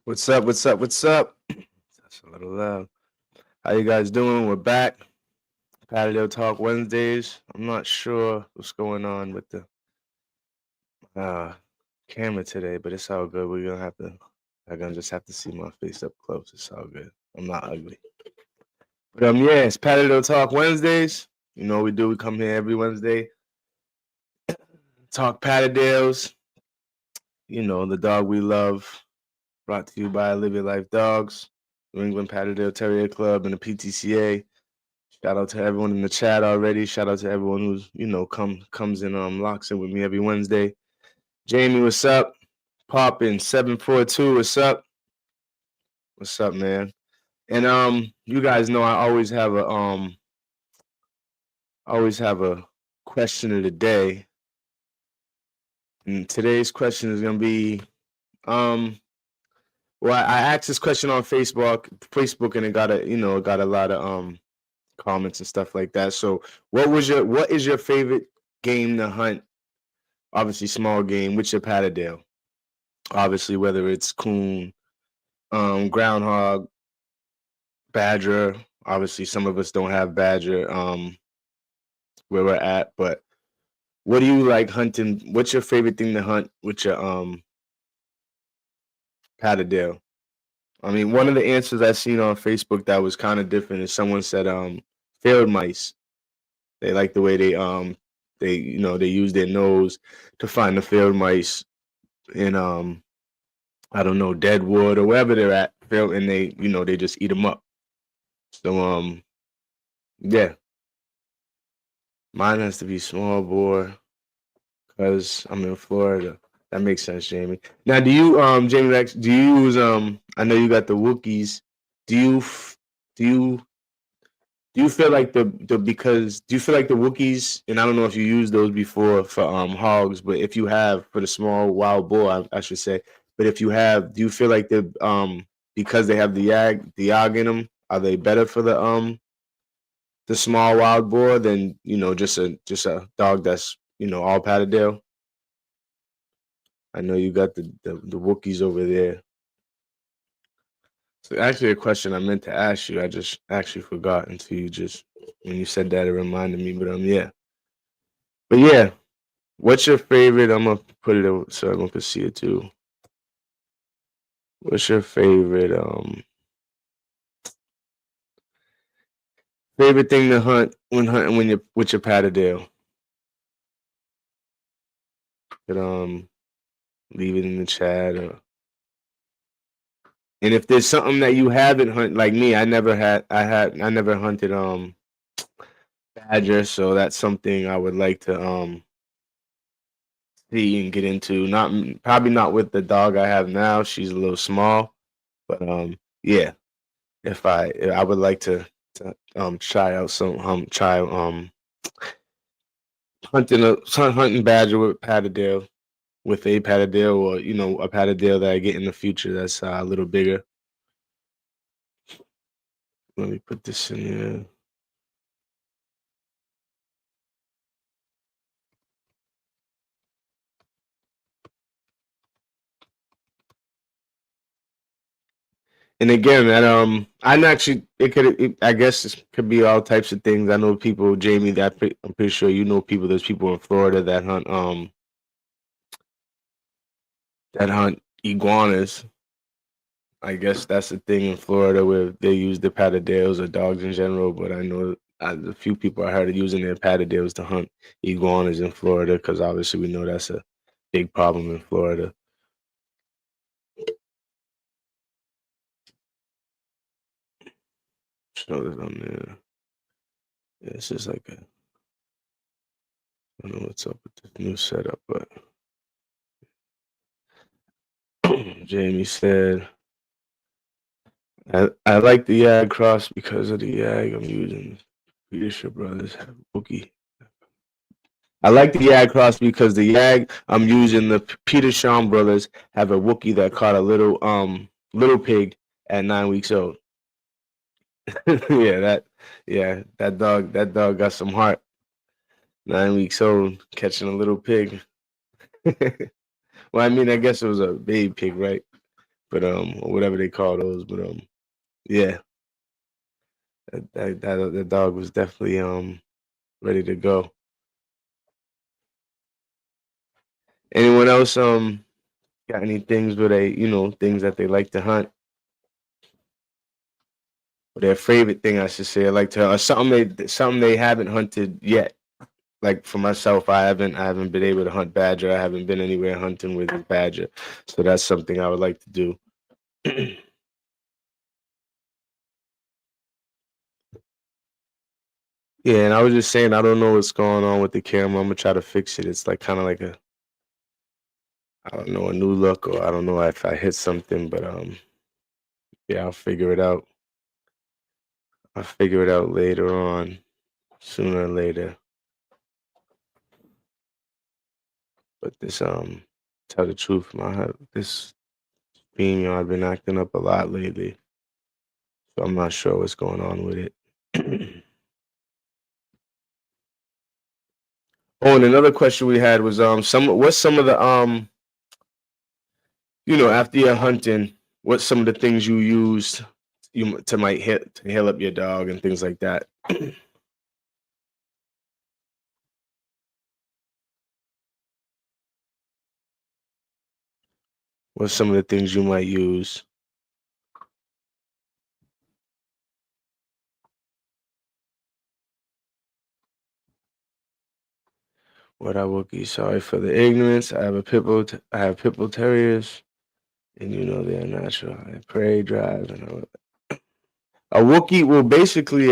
What's up? What's up? What's up? That's a little loud. How you guys doing? We're back. Pattedale Talk Wednesdays. I'm not sure what's going on with the camera today, but it's all good. I'm gonna just have to see my face up close. It's all good. I'm not ugly. But yeah, it's Pattedale Talk Wednesdays. You know what we do. We come here every Wednesday, talk Patterdales. You know, the dog we love. Brought to you by LYL Dogs, England Patterdale Terrier Club, and the PTCA. Shout out to everyone in the chat already. Shout out to everyone who's, you know, comes in, locks in with me every Wednesday. Jamie, what's up? Poppin 742, what's up? What's up, man? And you guys know I always have a question of the day. And today's question is gonna be well, I asked this question on Facebook, and it got a lot of comments and stuff like that. So, what is your favorite game to hunt? Obviously, small game with your Patterdale. Obviously, whether it's coon, groundhog, badger. Obviously, some of us don't have badger where we're at, but what do you like hunting? What's your favorite thing to hunt with your Patterdale? I mean, one of the answers I seen on Facebook that was kind of different is someone said field mice. They like the way they use their nose to find the field mice in I don't know, dead wood or wherever they're at, and they just eat them up. So yeah. Mine has to be small bore because I'm in Florida. That makes sense, Jamie. Now, do you, Jamie Rex, do you use, I know you got the Wookiees. Do you feel like do you feel like the Wookiees, and I don't know if you used those before for hogs, but if you have for the small wild boar, I should say, but if you have, do you feel like because they have the yag in them, are they better for the small wild boar than, just a dog that's, all Patterdale? I know you got the Wookiees over there. So actually a question I meant to ask you, I just actually forgot until when you said that, it reminded me, but yeah. But yeah, what's your favorite? I'm gonna put it so everyone can see it too. What's your favorite thing to hunt when you're with your Patterdale? Could leave it in the chat and if there's something that you haven't hunted, like me, I never hunted badger, so that's something I would like to see and get into. Probably not with the dog I have now. She's a little small, but yeah. If I would like to try out hunting badger with Patterdale. With a Patterdale, or a Patterdale that I get in the future that's a little bigger. Let me put this in here. And again, that I'm actually I guess it could be all types of things. I know people, Jamie, that I'm pretty sure you know people. There's people in Florida that hunt iguanas. I guess that's the thing in Florida where they use the Patterdales or dogs in general. But I know a few people I heard using their Patterdales to hunt iguanas in Florida because obviously we know that's a big problem in Florida. Show this on there. Yeah, it's just like a. I don't know what's up with this new setup, but Jamie said, I like the Yag cross because of the Yag I'm using. Leadership Brothers have Wookie. I like the Yag cross because the Yag I'm using, the Peter Shawn brothers, have a Wookie that caught a little pig at 9 weeks old. that dog got some heart. 9 weeks old, catching a little pig. Well, I mean, I guess it was a baby pig, right? But or whatever they call those. But yeah, that dog was definitely ready to go. Anyone else got any things where they things that they like to hunt? Or their favorite thing, I should say, I like to, or something they haven't hunted yet. Like for myself, I haven't been able to hunt badger. I haven't been anywhere hunting with a badger, so that's something I would like to do. Yeah, and I was just saying, I don't know what's going on with the camera. I'm gonna try to fix it. It's like kind of like I don't know, a new look, or I don't know if I hit something, but yeah, I'll figure it out. I'll figure it out later on, sooner or later. But this tell the truth, this beam yard been acting up a lot lately, so I'm not sure what's going on with it. Oh, and another question we had was what's some of the after you're hunting, what's some of the things you used to heal up your dog and things like that. What's some of the things you might use? What I will be sorry for the ignorance. I have pit bull terriers, and they're natural. I pray, drive, and all that. A Wookiee, well, basically,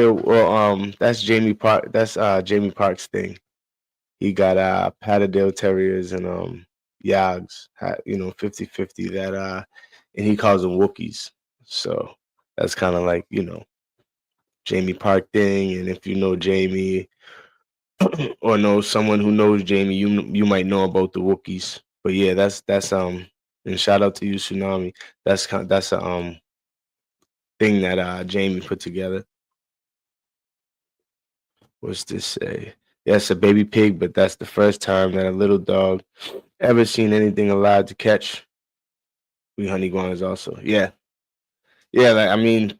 that's Jamie Park. That's Jamie Park's thing. He got Patterdale Terriers and Yogs, 50-50 that and he calls them Wookiees. So that's kind of like, Jamie Park thing. And if you know Jamie or know someone who knows Jamie, you might know about the Wookiees. But yeah, that's and shout out to you, Tsunami. That's a thing that Jamie put together. What's this say? Yes, a baby pig, but that's the first time that a little dog ever seen anything alive to catch. We honey iguanas also. Yeah. Yeah, like I mean,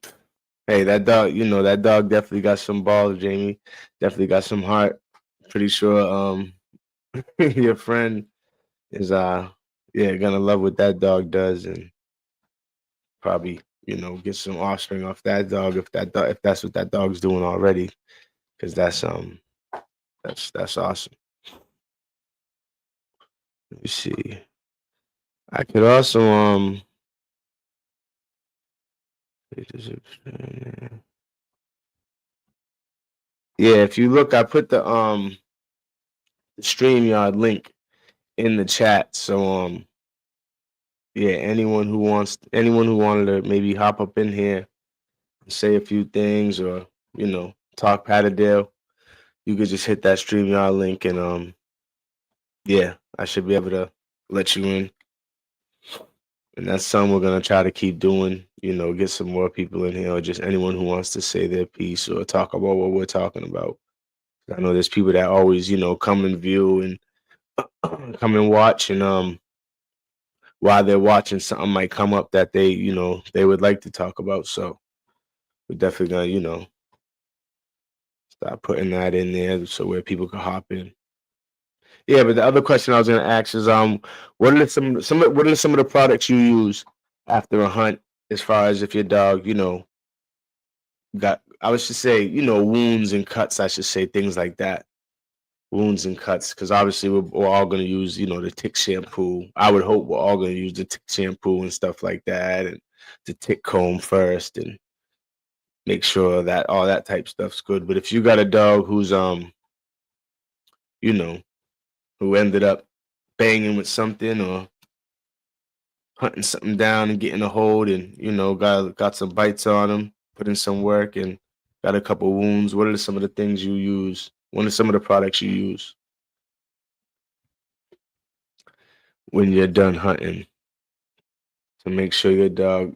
hey, that dog, that dog definitely got some balls, Jamie. Definitely got some heart. Pretty sure your friend is yeah, gonna love what that dog does and probably, get some offspring off that dog if that's what that dog's doing already. Cause that's awesome. Let me see. I could also yeah, if you look, I put the StreamYard link in the chat. So yeah, anyone who wanted to maybe hop up in here and say a few things or, talk Patterdale, you could just hit that StreamYard link and yeah, I should be able to let you in. And that's something we're gonna try to keep doing, get some more people in here or just anyone who wants to say their piece or talk about what we're talking about. I know there's people that always, come and view and come and watch and while they're watching something might come up that they would like to talk about. So we're definitely gonna, start putting that in there so where people can hop in. Yeah, but the other question I was gonna ask is what are what are some of the products you use after a hunt as far as if your dog, got I was to say, wounds and cuts, I should say, things like that. Wounds and cuts, because obviously we're all going to use, the tick shampoo. I would hope we're all going to use the tick shampoo and stuff like that, and the tick comb first, and make sure that all that type stuff's good. But if you got a dog who's you know, who ended up banging with something or hunting something down and getting a hold, and got some bites on him, put in some work, and got a couple wounds, what are some of the things you use? What are some of the products you use when you're done hunting to make sure your dog,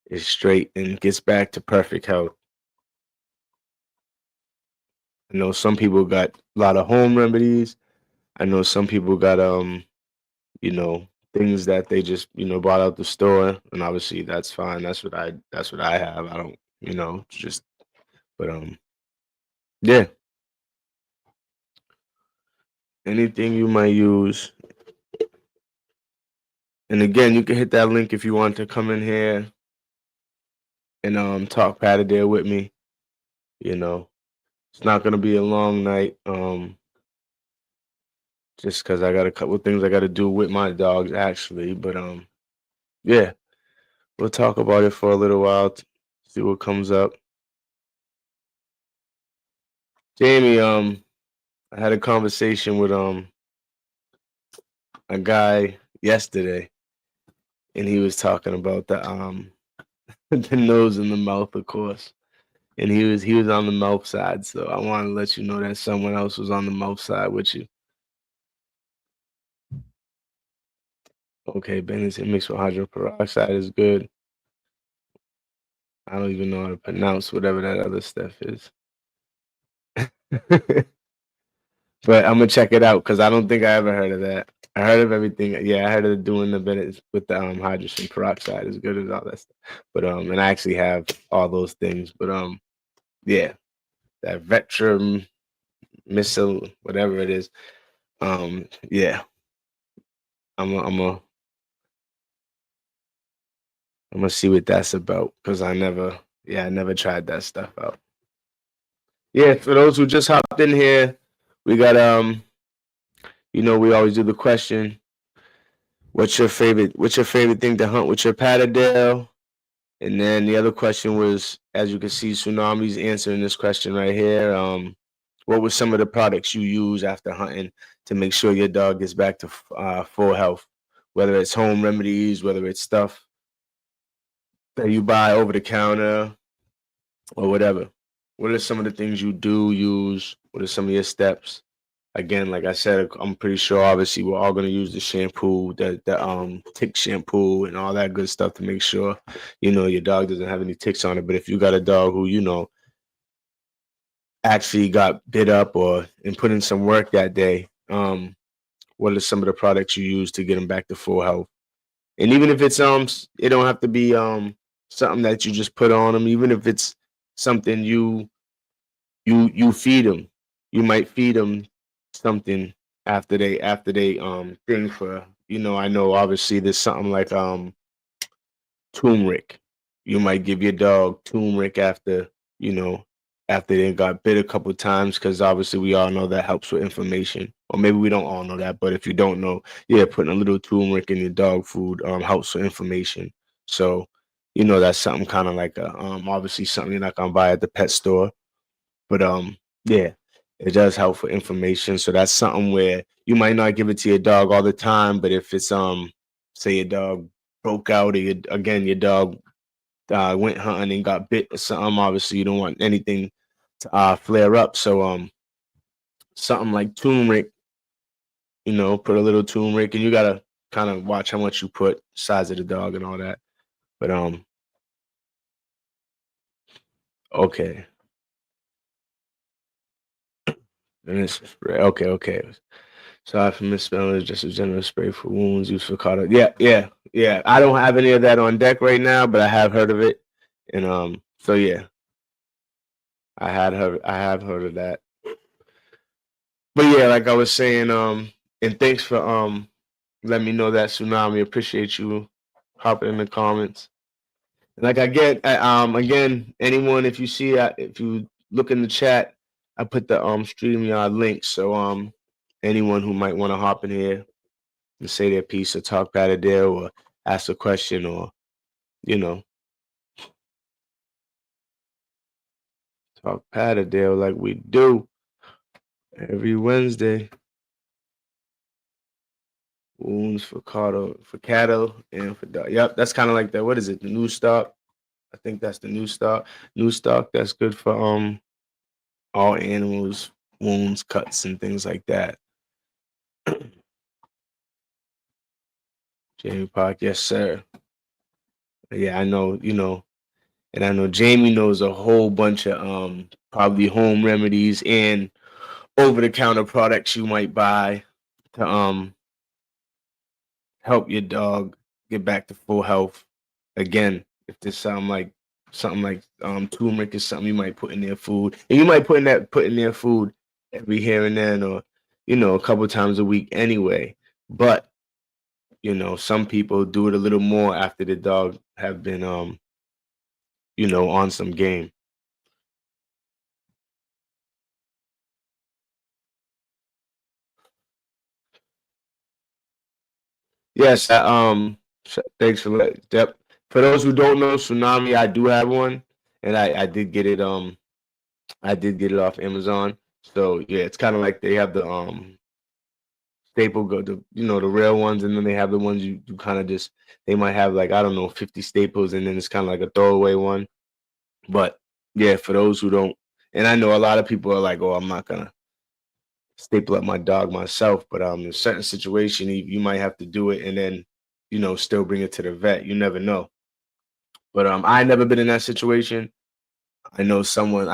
is straight and gets back to perfect health? I know some people got a lot of home remedies. I know some people got you know, things that they just, bought out the store, and obviously that's fine. That's what I have. I don't, just but yeah, anything you might use. And again, you can hit that link if you want to come in here and talk Patterdale with me. You know, it's not gonna be a long night. Just because I got a couple of things I got to do with my dogs actually. But yeah, we'll talk about it for a little while. See what comes up. Jamie, I had a conversation with a guy yesterday, and he was talking about the the nose and the mouth, of course. And he was on the mouth side, so I want to let you know that someone else was on the mouth side with you. Okay, Benison mixed with hydrogen peroxide is good. I don't even know how to pronounce whatever that other stuff is. But I'm gonna check it out because I don't think I ever heard of that. I heard of everything. Yeah, I heard of doing the bit with the hydrogen peroxide as good as all that stuff. But and I actually have all those things. But yeah, that Vectrum missile, whatever it is. Yeah, I'm gonna see what that's about because I never tried that stuff out. Yeah, for those who just hopped in here, we got we always do the question, what's your favorite thing to hunt with your Patterdale? And then the other question was, as you can see, Tsunami's answering this question right here. What were some of the products you use after hunting to make sure your dog gets back to full health? Whether it's home remedies, whether it's stuff that you buy over the counter or whatever. What are some of the things you do use? What are some of your steps? Again, like I said, I'm pretty sure obviously we're all gonna use the shampoo, the tick shampoo and all that good stuff to make sure, your dog doesn't have any ticks on it. But if you got a dog who, actually got bit up or and put in some work that day, what are some of the products you use to get them back to full health? And even if it's it don't have to be something that you just put on them, even if it's something you feed them. You might feed them something after they thing for, I know obviously there's something like turmeric. You might give your dog turmeric you know after they got bit a couple times, because obviously we all know that helps with inflammation. Or maybe we don't all know that, but if you don't know, yeah, putting a little turmeric in your dog food helps with inflammation. So that's something kind of like a obviously something you're not gonna buy at the pet store. But yeah, it does help for information. So that's something where you might not give it to your dog all the time, but if it's say your dog broke out, or your dog went hunting and got bit or something, obviously you don't want anything to flare up. So something like turmeric, put a little turmeric, and you gotta kind of watch how much you put, size of the dog and all that. But okay. And it's spray. Okay, okay. Sorry for misspelling. It's just a general spray for wounds used for caught. Yeah, yeah, yeah. I don't have any of that on deck right now, but I have heard of it. And so yeah, I have heard of that. But yeah, like I was saying, and thanks for letting me know that, Tsunami. Appreciate you hopping in the comments. Like I get, again, anyone, if you see, if you look in the chat, I put the StreamYard link. So anyone who might want to hop in here and say their piece or talk Patterdale or ask a question or, you know, Talk Patterdale like we do every Wednesday. Wounds for cattle and for dog. Yep, that's kind of like that. What is it? The new stock. I think that's the new stock. New stock that's good for all animals, wounds, cuts, and things like that. Jamie Park, yes, sir. Yeah, I know, and I know Jamie knows a whole bunch of probably home remedies and over the counter products you might buy to help your dog get back to full health. Again, if this something like turmeric is something you might put in their food. And you might put in their food every here and then or a couple times a week anyway. But some people do it a little more after the dog have been on some game. Yes, thanks for Yep. For those who don't know, Tsunami, I do have one, and I did get it. I did get it off Amazon. So yeah, it's kind of like they have the staple go the the rare ones, and then they have the ones you kind of just they might have like I don't know 50 staples, and then it's kind of like a throwaway one. But yeah, for those who don't, and I know a lot of people are like, oh, I'm not gonna staple up my dog myself, but in a certain situation, you might have to do it, and then still bring it to the vet. You never know. But I never been in that situation. I know someone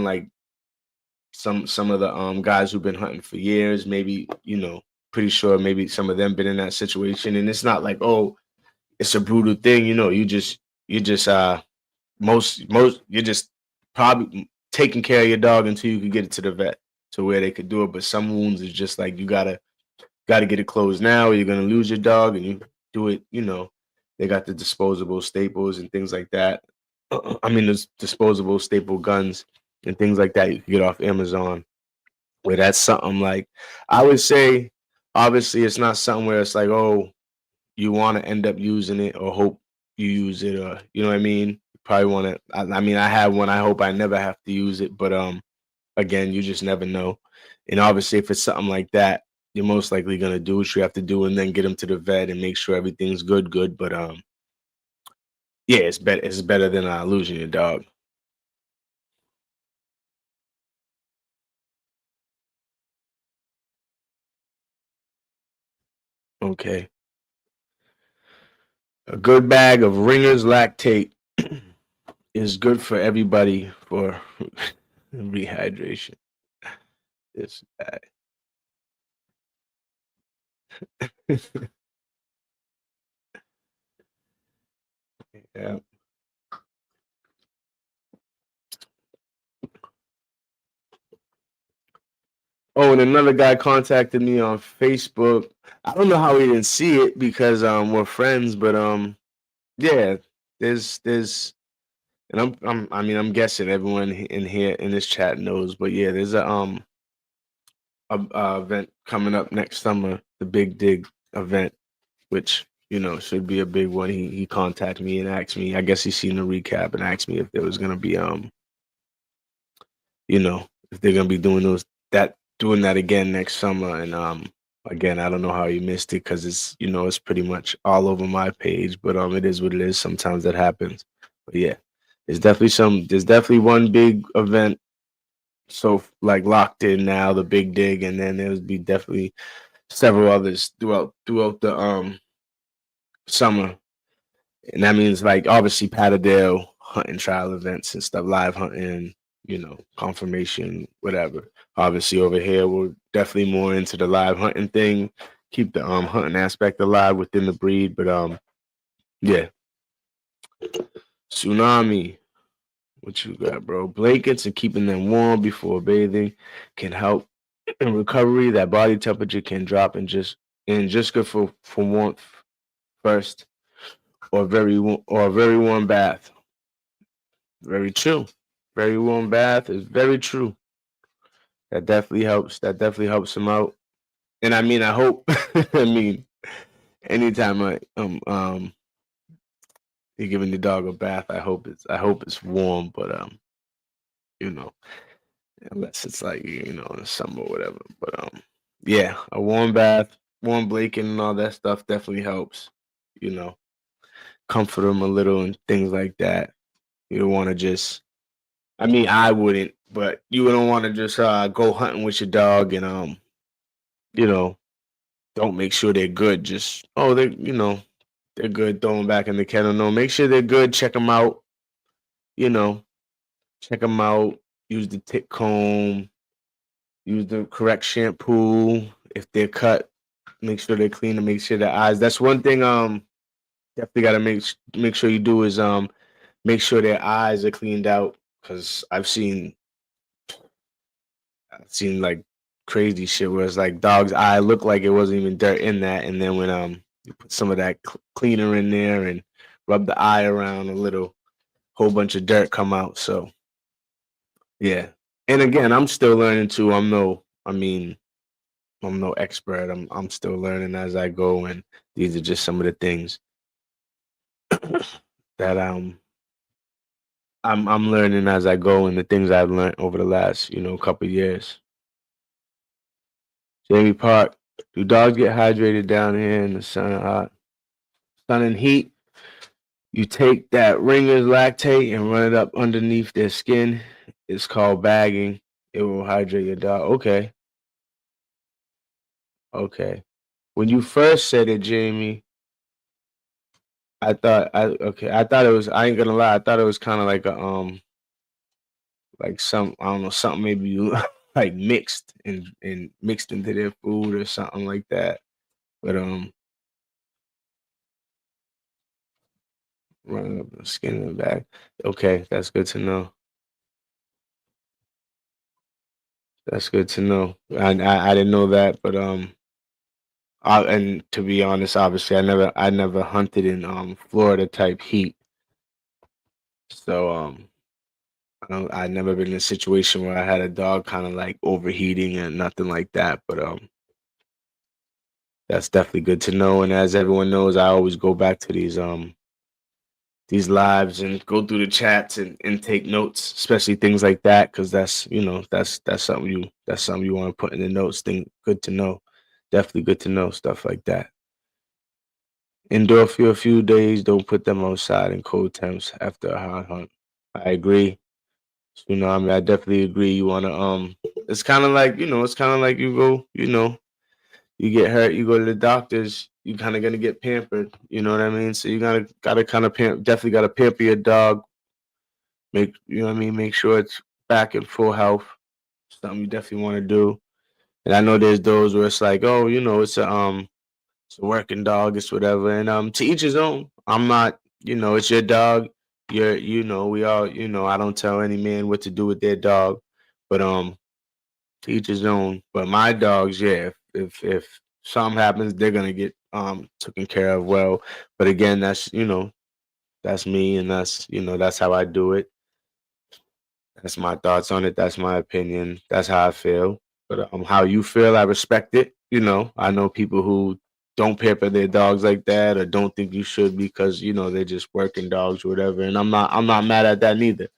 like some of the guys who've been hunting for years, maybe, pretty sure maybe some of them been in that situation. And it's not like, oh, it's a brutal thing, you just most you're just probably taking care of your dog until you could get it to the vet to where they could do it. But some wounds is just like you gotta get it closed now, or you're gonna lose your dog, and you do it, they got the disposable staples and things like that. I mean, there's disposable staple guns and things like that you can get off Amazon. Where that's something like, I would say, obviously, it's not something where it's like, oh, you want to end up using it or hope you use it, or you know what I mean. You probably want to. I mean, I have one. I hope I never have to use it, but again, you just never know. And obviously, if it's something like that, you're most likely gonna do what you have to do, and then get them to the vet and make sure everything's good. But yeah, it's better. It's better than losing your dog. Okay, a good bag of Ringer's lactate is good for everybody for rehydration. This bag. Yeah. Oh, and another guy contacted me on Facebook. I don't know how he didn't see it because we're friends, but yeah, there's and I mean I'm guessing everyone in here in this chat knows, but yeah, there's a event coming up next summer, the Big Dig event, which should be a big one. He contacted me and asked me. I guess he seen the recap and asked me if there was gonna be if they're gonna be doing that again next summer. And again, I don't know how you missed it because it's pretty much all over my page, but it is what it is. Sometimes that happens. But yeah, there's definitely one big event so like locked in now, the Big Dig, and then there'll be definitely several others throughout the summer. And that means like obviously Pattedale hunting trial events and stuff, live hunting, confirmation, whatever. Obviously over here we're definitely more into the live hunting thing, keep the hunting aspect alive within the breed. But yeah. Tsunami, what you got, bro? Blankets and keeping them warm before bathing can help in recovery. That body temperature can drop and just good for warmth first, or a very warm bath. Very true. Very warm bath is very true. That definitely helps. That definitely helps him out. And I mean, I hope. I mean, anytime you're giving the dog a bath, I hope it's warm. But you know, unless it's like, you know, in the summer or whatever. But yeah, a warm bath, warm blanket and all that stuff definitely helps, you know, comfort them a little and things like that. You don't want to just, I mean, I wouldn't, but you don't want to just go hunting with your dog and you know, don't make sure they're good. Just, oh, they, you know, they're good. Throw them back in the kennel. No, make sure they're good. Check them out. You know, check them out. Use the tick comb. Use the correct shampoo. If they're cut, make sure they're clean and make sure their eyes. That's one thing. Definitely got to make sure you do is make sure their eyes are cleaned out. Because I've seen like crazy shit where it's like dog's eye looked like it wasn't even dirt in that, and then when you put some of that cleaner in there and rub the eye around a little, whole bunch of dirt come out. So yeah, and again, I'm still learning too. I'm no expert. I'm still learning as I go, and these are just some of the things that I'm learning as I go, and the things I've learned over the last couple years. Jamie Park, do dogs get hydrated down here in the sun and heat? You take that Ringer's lactate and run it up underneath their skin. It's called bagging. It will hydrate your dog. Okay. Okay. When you first said it, Jamie, I thought it was, I ain't gonna lie, I thought it was kind of like a like some, I don't know, something maybe you like mixed and mixed into their food or something like that. But running up the skin in the back. Okay, that's good to know. That's good to know. I didn't know that, but and to be honest, obviously, I never hunted in Florida type heat, so I never been in a situation where I had a dog kind of like overheating and nothing like that. But that's definitely good to know. And as everyone knows, I always go back to these lives and go through the chats and take notes, especially things like that, because that's something you want to put in the notes. Thing good to know, definitely good to know stuff like that. Indoor for a few days. Don't put them outside in cold temps after a hot hunt. I agree. I mean, I definitely agree. You wanna it's kind of like it's kind of like you go, you get hurt, you go to the doctors, you kind of gonna get pampered. You know what I mean? So you gotta kind of definitely gotta pamper your dog. Make you know what I mean? Make sure it's back in full health. Something you definitely want to do. And I know there's those where it's like, oh, it's a working dog, it's whatever. And to each his own. I'm not, it's your dog. We all, I don't tell any man what to do with their dog, but to each his own. But my dogs, yeah, if something happens, they're gonna get taken care of well. But again, that's me, and that's how I do it. That's my thoughts on it. That's my opinion. That's how I feel. But how you feel, I respect it. I know people who don't pamper their dogs like that or don't think you should because they're just working dogs or whatever. And I'm not mad at that neither.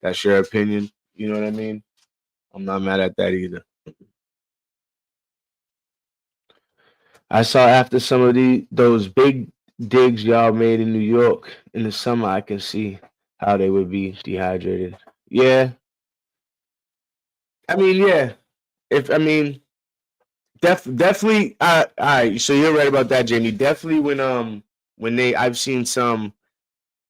That's your opinion. You know what I mean? I'm not mad at that either. I saw after some of those big digs y'all made in New York in the summer, I can see how they would be dehydrated. Yeah, I mean, yeah. If I mean, definitely. All right. So you're right about that, Jamie. Definitely when I've seen some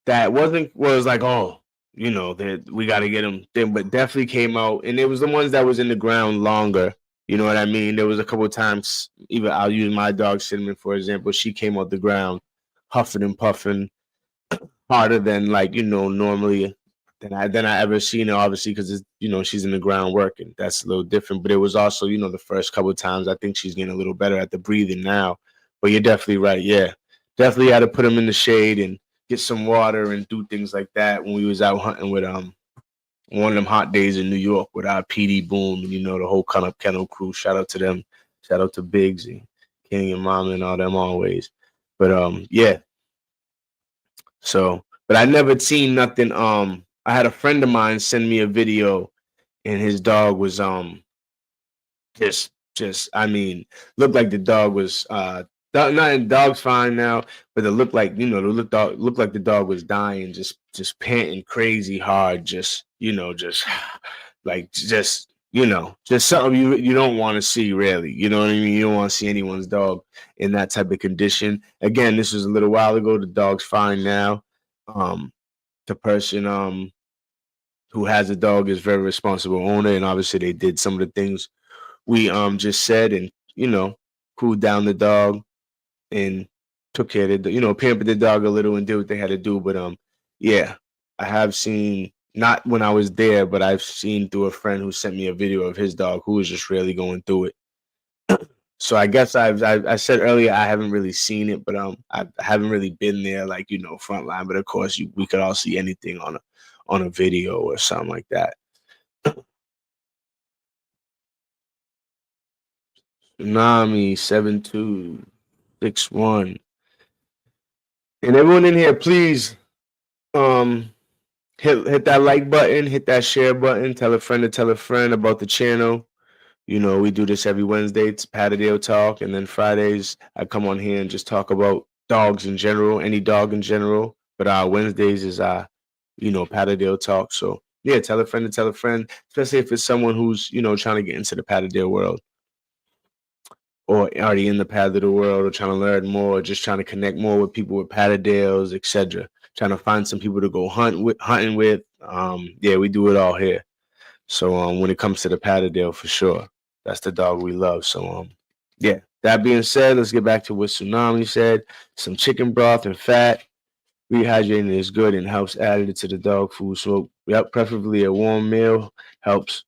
that was like, oh, that we got to get them then, but definitely came out, and it was the ones that was in the ground longer. You know what I mean? There was a couple of times, even I'll use my dog Cinnamon for example. She came out the ground, huffing and puffing, harder than like normally than I ever seen her. Obviously, because she's in the ground working. That's a little different. But it was also the first couple of times. I think she's getting a little better at the breathing now. But you're definitely right. Yeah, definitely had to put them in the shade and get some water and do things like that when we was out hunting with one of them hot days in New York with our PD Boom and the whole kennel crew. Shout out to them. Shout out to Biggs and King and Mama and all them always. But yeah. So, but I never seen nothing I had a friend of mine send me a video, and his dog was just I mean, looked like the dog was not dog's fine now, but it looked like, looked like the dog was dying, just panting crazy hard, just just like just something you don't want to see, really. You know what I mean? You don't want to see anyone's dog in that type of condition. Again, this was a little while ago. The dog's fine now. The person who has a dog is very responsible owner, and obviously they did some of the things we just said, and cooled down the dog and took care of the, pampered the dog a little and did what they had to do. But yeah, I have seen, not when I was there, but I've seen through a friend who sent me a video of his dog who was just really going through it. So I guess I said earlier I haven't really seen it, but I haven't really been there, like, front line. But of course we could all see anything on a video or something like that. Tsunami 7261. And everyone in here, please hit that like button, hit that share button, tell a friend to tell a friend about the channel. We do this every Wednesday. It's Patterdale Talk, and then Fridays I come on here and just talk about dogs in general, any dog in general. But Wednesdays is Patterdale Talk. So yeah, tell a friend to tell a friend, especially if it's someone who's trying to get into the Patterdale world, or already in the Patterdale world, or trying to learn more, or just trying to connect more with people with Patterdales, etc. Trying to find some people to go hunting with. Yeah, we do it all here. So when it comes to the Patterdale, for sure, that's the dog we love. So yeah. That being said, let's get back to what Tsunami said. Some chicken broth and fat. Rehydrating is good and helps add it to the dog food. So yep, preferably a warm meal helps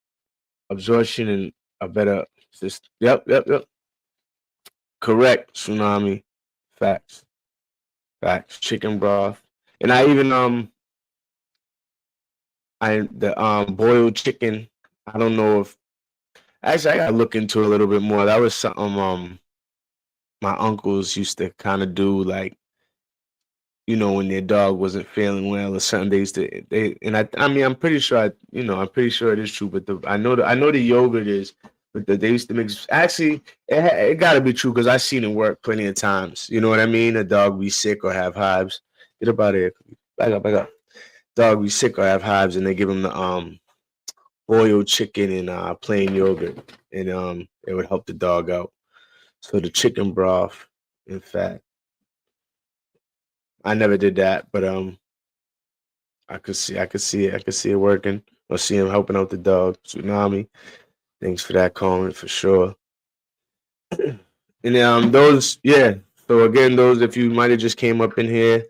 absorption and a better system. Yep. Correct, Tsunami. Facts. Chicken broth. And I even boiled chicken. I don't know if actually I gotta look into it a little bit more. That was something my uncles used to kind of do, like, when their dog wasn't feeling well or something. They used to I mean I'm pretty sure I'm pretty sure it is true, but I know the yogurt is, but they used to mix. Actually, it got to be true because I've seen it work plenty of times. You know what I mean? A dog be sick or have hives. Get up out of here. Back up. Dog be sick or have hives, and they give them the boiled chicken and plain yogurt, and it would help the dog out. So the chicken broth, in fact, I never did that, but I could see it working, or see him helping out the dog. Tsunami, thanks for that comment for sure. And those, yeah. So again, those, if you might have just came up in here,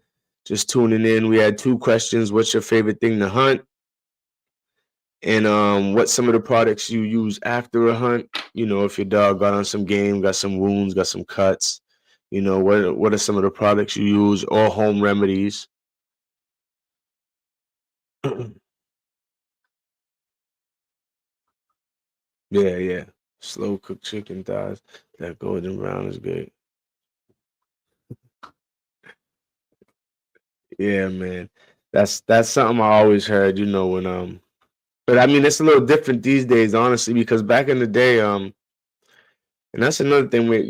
just tuning in, we had 2 questions. What's your favorite thing to hunt? And what's some of the products you use after a hunt? If your dog got on some game, got some wounds, got some cuts, what are some of the products you use, or home remedies? Yeah. Slow cooked chicken thighs. That golden brown is good. Yeah, man. That's something I always heard, when but I mean it's a little different these days, honestly, because back in the day, and that's another thing with,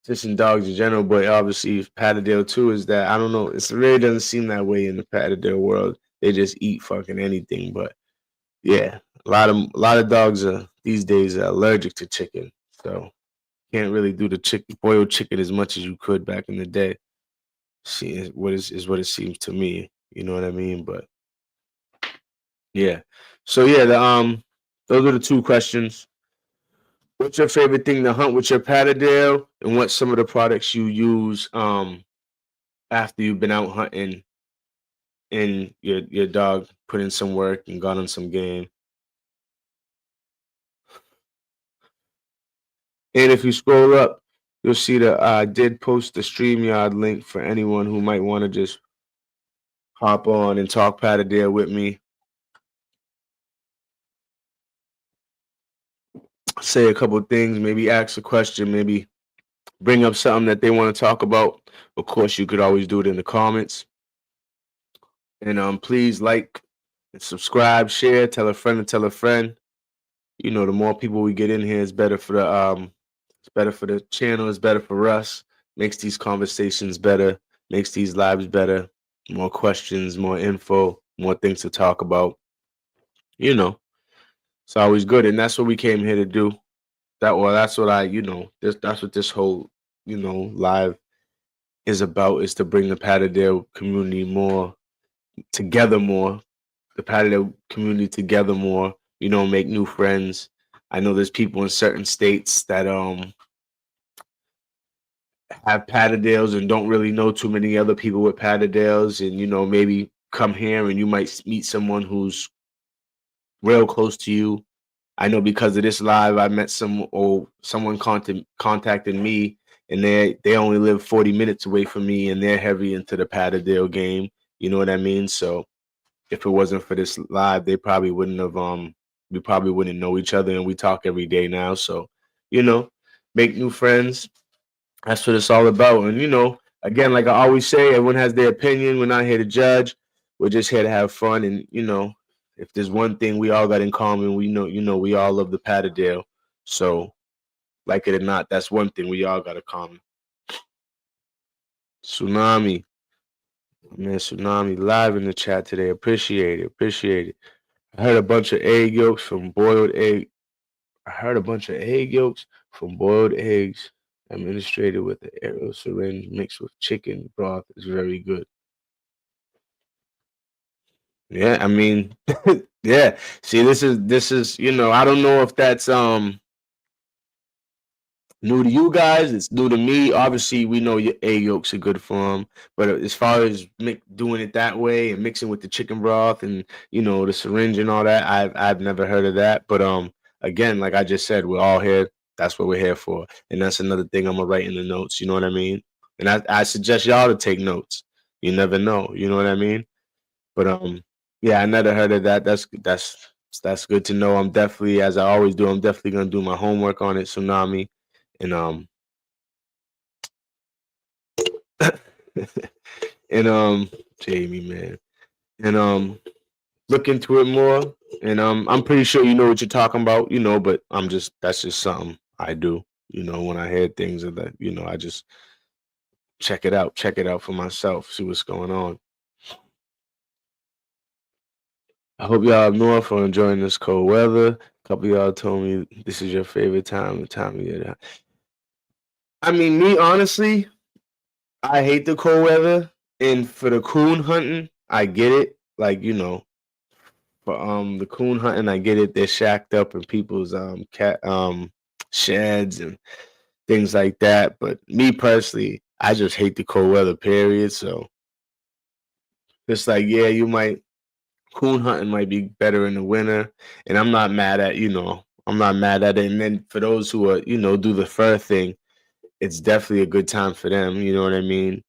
just in dogs in general, but obviously Patterdale too, is that I don't know, it really doesn't seem that way in the Patterdale world. They just eat fucking anything. But yeah, a lot of dogs these days are allergic to chicken. So can't really do the boiled chicken as much as you could back in the day. See, is what it seems to me. You know what I mean? But yeah. So yeah, those are the 2 questions. What's your favorite thing to hunt with your Patterdale, and what's some of the products you use after you've been out hunting and your dog put in some work and got on some game? And if you scroll up, you'll see that I did post the StreamYard link for anyone who might want to just hop on and talk Patterdale with me. Say a couple things, maybe ask a question, maybe bring up something that they want to talk about. Of course, you could always do it in the comments. And please like, And subscribe, share, tell a friend to tell a friend. You know, the more people we get in here, it's better for the channel, it's better for us, makes these conversations better, makes these lives better, more questions, more info, more things to talk about. You know, it's always good. And that's what we came here to do. That's what that's what this whole, live is about, is to bring the Patterdale community more together more, the Patterdale community together more, make new friends. I know there's people in certain states that have Patterdales and don't really know too many other people with Patterdales, and maybe come here and you might meet someone who's real close to you. I know because of this live, I met someone contacted me, and they only live 40 minutes away from me, and they're heavy into the Patterdale game. You know what I mean? So if it wasn't for this live, they probably wouldn't have we probably wouldn't know each other, and we talk every day now. So, you know, make new friends. That's what it's all about. And again, like I always say, everyone has their opinion. We're not here to judge. We're just here to have fun. And if there's one thing we all got in common, we all love the Patterdale. So, like it or not, that's one thing we all got in common. Tsunami. Man, Tsunami live in the chat today. Appreciate it. Appreciate it. I heard a bunch of egg yolks from boiled egg. I heard a bunch of egg yolks from boiled eggs administrated with the aerial syringe mixed with chicken broth is very good. Yeah, I mean, yeah. See, this is, I don't know if that's new to you guys. It's new to me. Obviously, we know your egg yolks are good for them, but as far as doing it that way and mixing with the chicken broth and the syringe and all that, I've never heard of that. But again, like I just said, we're all here. That's what we're here for, and that's another thing I'm gonna write in the notes. You know what I mean? And I suggest y'all to take notes. You never know. You know what I mean? But yeah, I never heard of that. That's good to know. I'm definitely, as I always do, I'm definitely gonna do my homework on it, Tsunami. And and Jamie, man. And look into it more. And I'm pretty sure you know what you're talking about, but that's just something I do. When I hear things that, I just check it out for myself, see what's going on. I hope y'all up north are enjoying this cold weather. A couple of y'all told me this is your favorite time of year. I mean, me honestly, I hate the cold weather, and for the coon hunting, I get it. Like for the coon hunting, I get it. They're shacked up in people's cat sheds and things like that. But me personally, I just hate the cold weather. Period. So it's like, yeah, you might coon hunting might be better in the winter, and I'm not mad at I'm not mad at it. And then for those who are do the fur thing, it's definitely a good time for them. You know what I mean?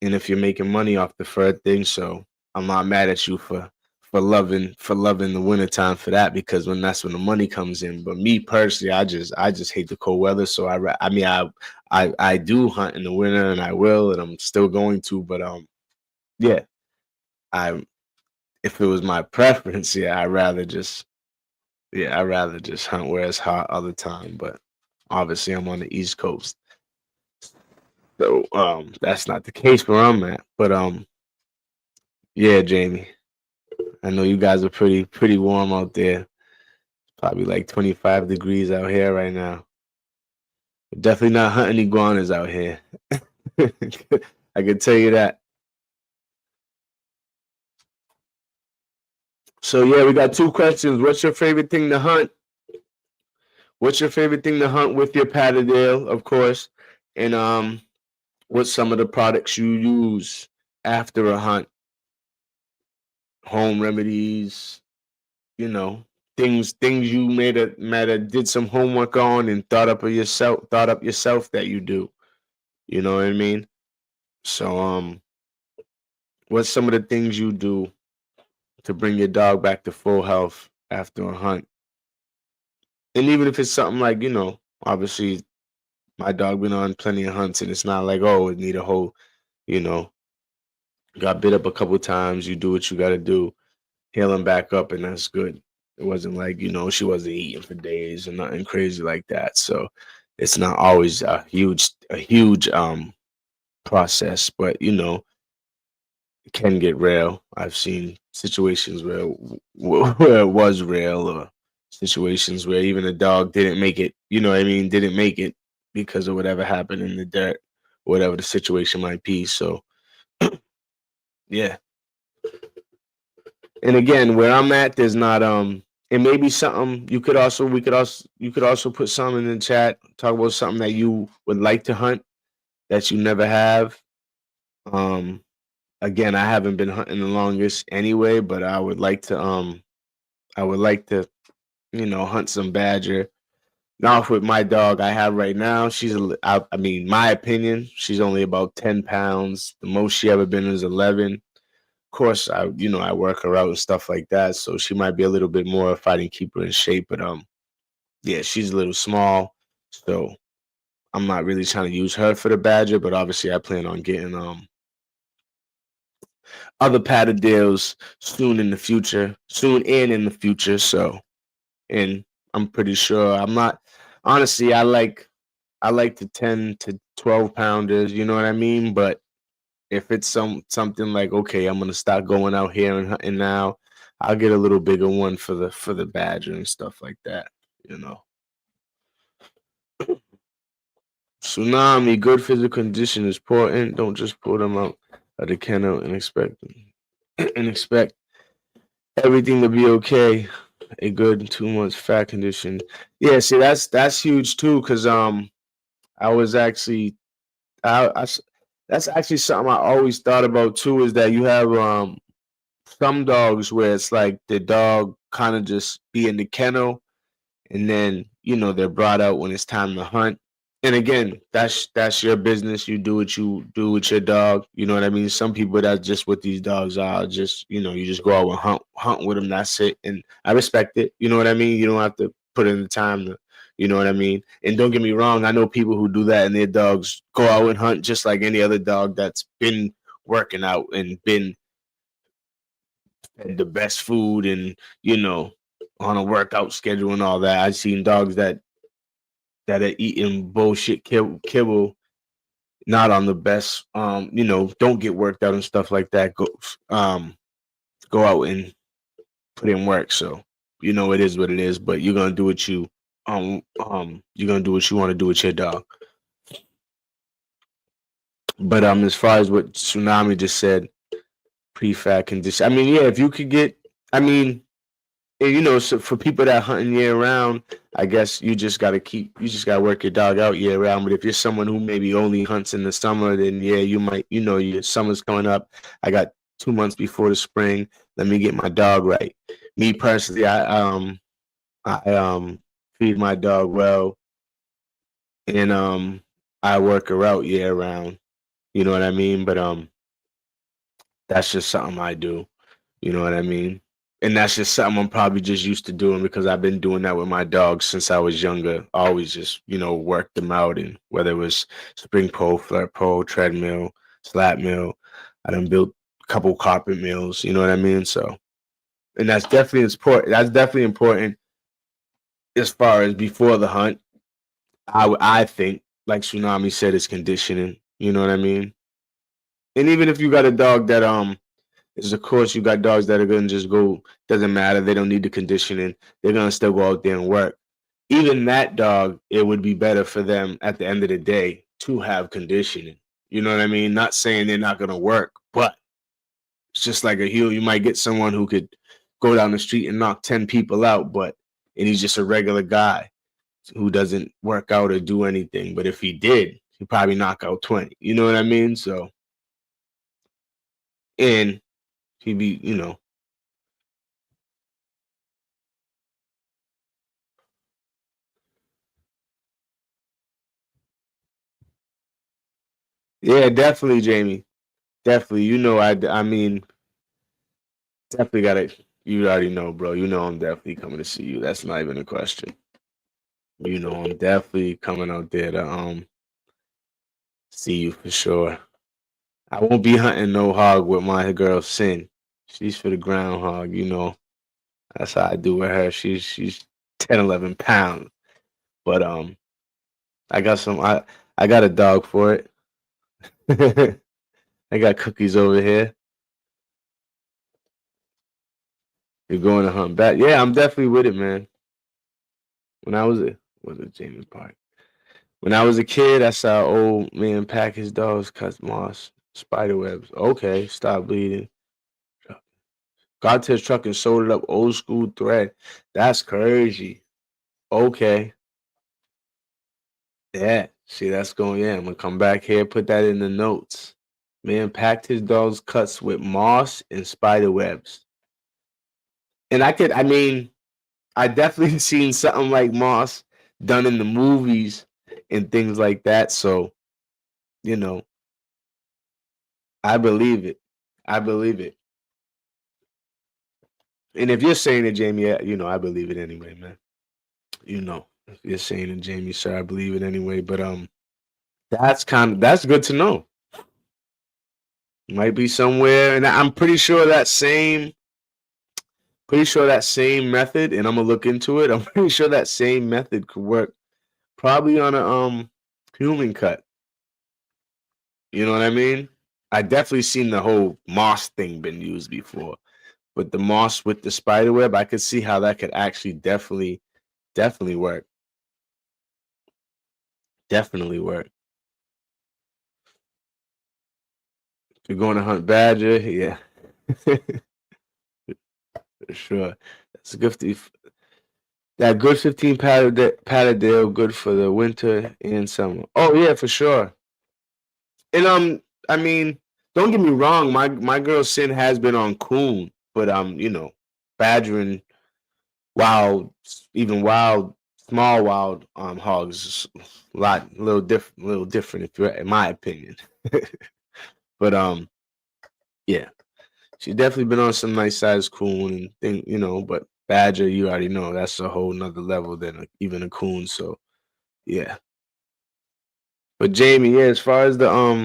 And if you're making money off the fur thing, so I'm not mad at you for loving the wintertime for that, because that's when the money comes in. But me personally, I just hate the cold weather. So I do hunt in the winter, and I will, and I'm still going to. But yeah, I if it was my preference, yeah, I'd rather just hunt where it's hot all the time. But obviously, I'm on the East Coast, so that's not the case where I'm at. But yeah, Jamie, I know you guys are pretty warm out there. Probably like 25 degrees out here right now. Definitely not hunting iguanas out here. I can tell you that. So yeah, we got two questions. What's your favorite thing to hunt? What's your favorite thing to hunt with your Patterdale, of course? And what's some of the products you use after a hunt? Home remedies, you know, things you did some homework on and thought up yourself that you do. You know what I mean? So what's some of the things you do to bring your dog back to full health after a hunt? And even if it's something like, obviously my dog been on plenty of hunts, and it's not like, oh, it need a whole, you know, got bit up a couple times, you do what you gotta do. healing back up, and that's good. It wasn't like, she wasn't eating for days and nothing crazy like that. So it's not always a huge process, but it can get real. I've seen situations where it was real, or situations where even a dog didn't make it. You know what I mean? Didn't make it because of whatever happened in the dirt, whatever the situation might be. So yeah. And again, where I'm at, there's not it may be something you could also put something in the chat, talk about something that you would like to hunt that you never have. Um Again, I haven't been hunting the longest anyway, but I would like to hunt some badger. Now with my dog I have right now, I mean, my opinion, she's only about 10 pounds. The most she ever been is 11. Of course, I work her out and stuff like that, so she might be a little bit more if I didn't keep her in shape. But yeah, she's a little small, so I'm not really trying to use her for the badger. But obviously, I plan on getting other Patterdales soon and in the future. So, and I'm pretty sure I'm not. Honestly, I like the 10 to 12 pounders. You know what I mean? But if it's something like, okay, I'm gonna start going out here and hunting now, I'll get a little bigger one for the badger and stuff like that. You know, tsunami, good physical condition is important. Don't just pull them out of the kennel and expect everything to be okay. A good 2 months fat condition. Yeah, see, that's huge too, because I was actually I s- that's actually something I always thought about too, is that you have some dogs where it's like the dog kind of just be in the kennel, and then they're brought out when it's time to hunt. And again, that's your business. You do what you do with your dog. You know what I mean? Some people, that's just what these dogs are. Just you just go out and hunt with them. That's it. And I respect it. You know what I mean? You don't have to put in the time to. You know what I mean? And don't get me wrong. I know people who do that, and their dogs go out and hunt just like any other dog that's been working out and been fed the best food, and on a workout schedule and all that. I've seen dogs that are eating bullshit kibble, not on the best, don't get worked out and stuff like that. Go out and put in work. So it is what it is. But you're gonna do what you want to do with your dog. But as far as what Tsunami just said, pre-fat condition. I mean, yeah, if you could get, I mean, and, so for people that hunting year round, I guess you just gotta work your dog out year round. But if you're someone who maybe only hunts in the summer, then yeah, you might, your summer's coming up. I got 2 months before the spring. Let me get my dog right. Me personally, I feed my dog well, and I work her out year round. You know what I mean? But that's just something I do. You know what I mean? And that's just something I'm probably just used to doing because I've been doing that with my dogs since I was younger. I always just, worked them out, and whether it was spring pole, flirt pole, treadmill, slap mill. I done built a couple carpet mills, you know what I mean? So, and that's definitely important. That's definitely important as far as before the hunt. I think, like Tsunami said, is conditioning. You know what I mean? And even if you got a dog that is, of course, you got dogs that are gonna just go, doesn't matter, they don't need the conditioning, they're gonna still go out there and work. Even that dog, it would be better for them at the end of the day to have conditioning. You know what I mean? Not saying they're not gonna work, but it's just like a heel. You might get someone who could go down the street and knock 10 people out, and he's just a regular guy who doesn't work out or do anything. But if he did, he'd probably knock out 20. You know what I mean? So, and he'd be, yeah, definitely, Jamie. Definitely. I mean, definitely got it. You already know, bro. You know I'm definitely coming to see you. That's not even a question. I'm definitely coming out there to see you for sure. I won't be hunting no hog with my girl Sin. She's for the groundhog, you know. That's how I do with her. She's 10, 11 pounds. But I got some I got a dog for it. I got Cookies over here. You're going to hunt back. Yeah, I'm definitely with it, man. When I was it James Park? When I was a kid, I saw old man pack his dogs, cut moss, spider webs. Okay, stop bleeding. Got to his truck and sold it up old school thread. That's crazy. Okay. Yeah. See, that's going, yeah. I'm gonna come back here, put that in the notes. Man packed his dog's cuts with moss and spider webs. And I mean, I definitely seen something like moss done in the movies and things like that. So, you know, I believe it. I believe it. And if you're saying it, Jamie, you know, I believe it anyway, man. You know, if you're saying it, Jamie, sir, I believe it anyway. But that's good to know. Might be somewhere, and I'm pretty sure that same method, and I'm gonna look into it. I'm pretty sure that same method could work probably on a human cut. You know what I mean? I definitely seen the whole moss thing been used before, but the moss with the spider web, I could see how that could actually definitely work. Definitely work. If you're going to hunt badger, yeah, for sure. That's a good. That good 15 Patterdale, good for the winter and summer. Oh yeah, for sure. And I mean, don't get me wrong, my girl Sin has been on coon, but you know, badgering wild, even wild, small wild hogs is a little different if you're in my opinion. But yeah, she's definitely been on some nice sized coon and thing, you know, but badger, you already know that's a whole nother level than even a coon. So yeah. But Jamie, yeah, far as the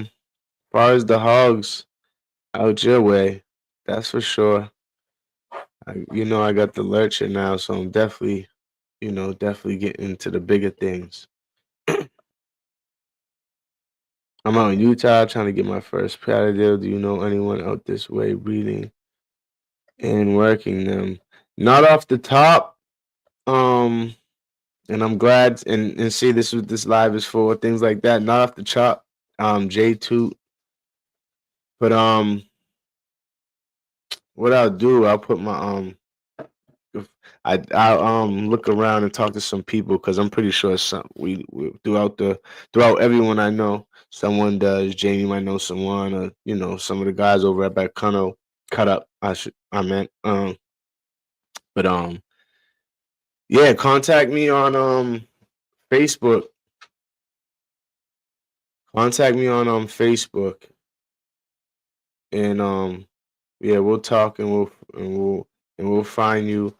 hogs out your way, that's for sure. You know, I got the lurcher now, so I'm definitely, you know, definitely getting into the bigger things. I'm out in Utah trying to get my first Pattedale. Do you know anyone out this way breeding and working them? Not off the top. Um, and I'm glad and see this is what this live is for, things like that. Not off the chop. J2. But what I'll do, I'll put my I'll look around and talk to some people because I'm pretty sure some we throughout everyone I know, someone does. Jamie might know someone, or you know, some of the guys over at Bacuno cut up. I meant but yeah, contact me on Facebook. Contact me on Facebook and yeah, we'll talk and we'll find you.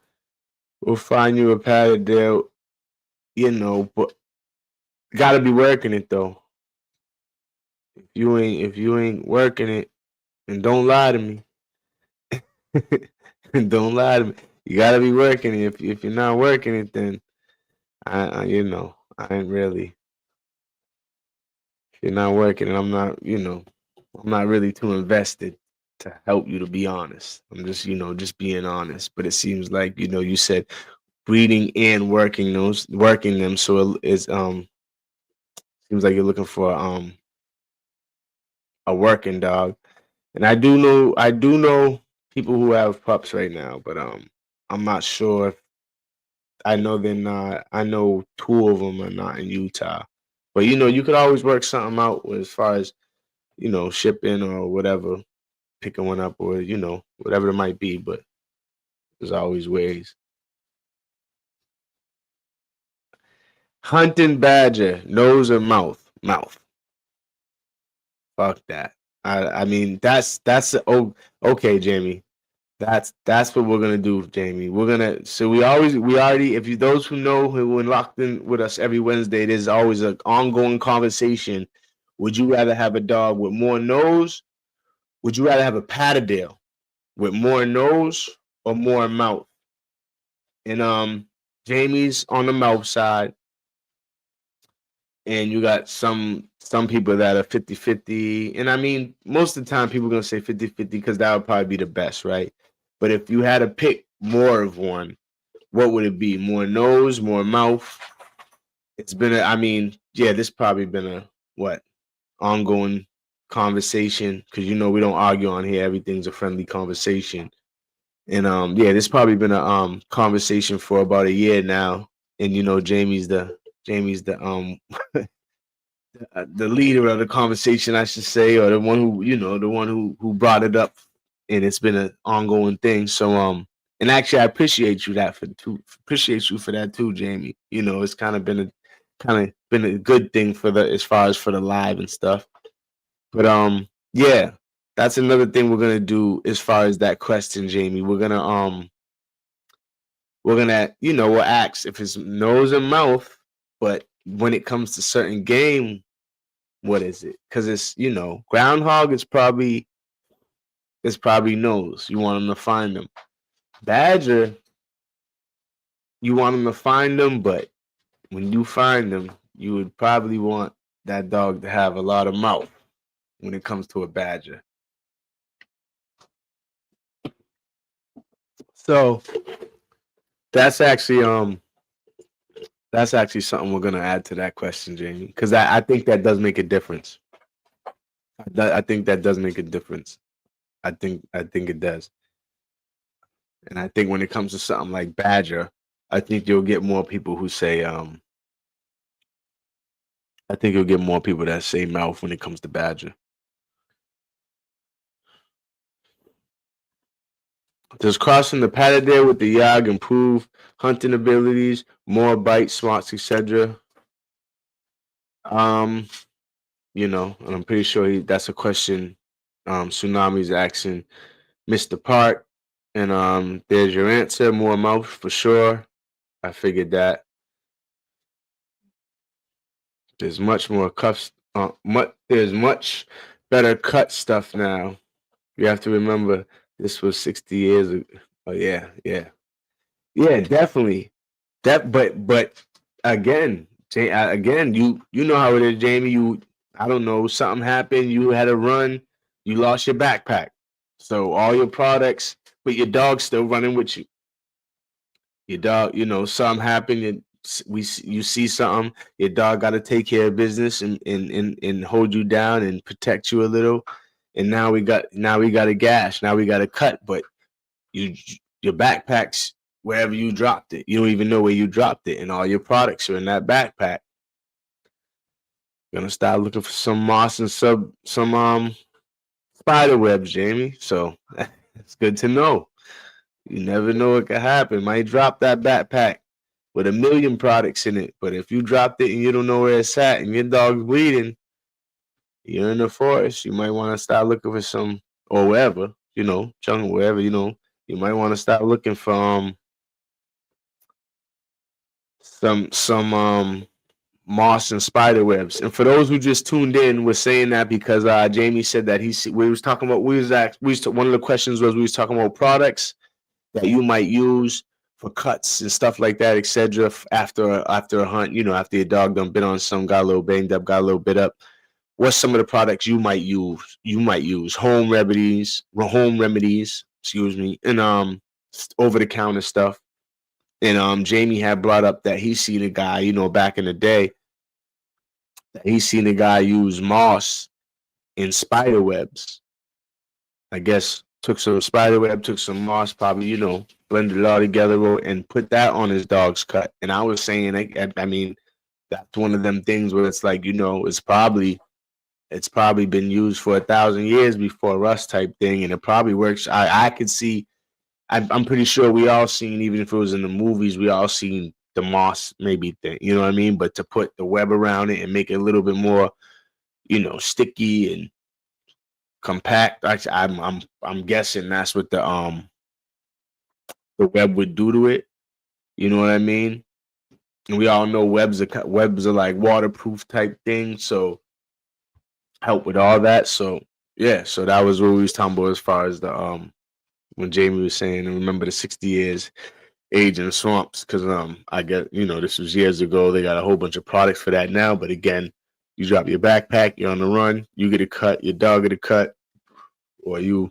We'll find you a Patterdale, you know, but gotta be working it though. If you ain't working it, and don't lie to me. Don't lie to me. You gotta be working it. If you're not working it, then I you know I ain't really. If you're not working it, I'm not you know I'm not really too invested to help you. To be honest, I'm just you know just being honest. But it seems like you know you said breeding and working them. So it's seems like you're looking for a working dog. And I do know people who have pups right now, but I'm not sure if I know they're not. I know two of them are not in Utah. But you know, you could always work something out as far as, you know, shipping or whatever, picking one up or, you know, whatever it might be, but there's always ways. Hunting badger, nose or mouth? Mouth. Fuck that. I mean oh okay, Jamie. That's what we're gonna do, Jamie. We're gonna so we already if you those who know who are locked in with us every Wednesday, there's always an ongoing conversation. Would you rather have a dog with more nose? Would you rather have a Patterdale? with more nose or more mouth. And Jamie's on the mouth side, and you got some people that are 50-50. And I mean, most of the time people are gonna say 50-50 because that would probably be the best, right? But if you had to pick more of one, what would it be? More nose, more mouth? It's been this probably been a ongoing conversation, because we don't argue on here. Everything's a friendly conversation. And this probably been a conversation for about a year now. And Jamie's the the leader of the conversation, I should say, or the one who brought it up, and it's been an ongoing thing. So and actually I appreciate you for that too, Jamie. It's kind of been a good thing as far as for the live and stuff. But yeah, that's another thing we're gonna do as far as that question, Jamie. We're gonna we'll ask if it's nose and mouth, but when it comes to certain game, what is it? Because it's groundhog is probably nose. You want them to find them. Badger, you want them to find them, but when you find them, you would probably want that dog to have a lot of mouth when it comes to a badger. So that's actually something we're gonna add to that question, Jamie, because I think that does make a difference. I think that does make a difference. I think it does. And I think when it comes to something like badger, I think you'll get more people who say I think you'll get more people that say mouth when it comes to badger. Does crossing the Pattedale with the Yag improve hunting abilities, more bite, smarts, etc.? And I'm pretty sure that's a question Tsunami's asking Mr. Park. And there's your answer, more mouth for sure. I figured that. There's much more cuffs. There's much better cut stuff now. You have to remember this was 60 years ago. Oh yeah, definitely. But again, you know how it is, Jamie. I don't know, something happened. You had a run. You lost your backpack. So all your products, but your dog's still running with you. Your dog, something happened. You see something. Your dog got to take care of business and hold you down and protect you a little. And now we got a gash. Now we got a cut. But your backpack's wherever you dropped it. You don't even know where you dropped it, and all your products are in that backpack. Gonna start looking for some moss and some spider webs, Jamie. So it's good to know. You never know what could happen. Might drop that backpack with 1 million products in it, but if you dropped it and you don't know where it's at and your dog's bleeding, you're in the forest, you might want to start looking for some, or wherever, jungle, wherever, you might want to start looking for some moss and spider webs. And for those who just tuned in, we're saying that because Jamie said that one of the questions was we was talking about products that you might use for cuts and stuff like that, etc. After a hunt, after your dog done bit on some, got a little banged up, got a little bit up. What's some of the products you might use? Home remedies, excuse me, and over the counter stuff. And Jamie had brought up that he seen a guy, back in the day, that he seen a guy use moss in spider webs. I guess took some spider web, took some moss, probably, blended it all together and put that on his dog's cut. And I was saying, I mean, that's one of them things where it's like, it's probably been used for 1,000 years before us type thing, and it probably works. I could see. I'm pretty sure we all seen, even if it was in the movies, we all seen the moss maybe thing, you know what I mean? But to put the web around it and make it a little bit more, sticky and compact, I'm guessing that's what the web would do to it. You know what I mean? And we all know webs are like waterproof type thing, so help with all that. So yeah, so that was what we was talking about as far as the when Jamie was saying, and remember the 60 years age in the swamps, because I get, this was years ago. They got a whole bunch of products for that now, but again, you drop your backpack, you're on the run, you get a cut, your dog get a cut, or you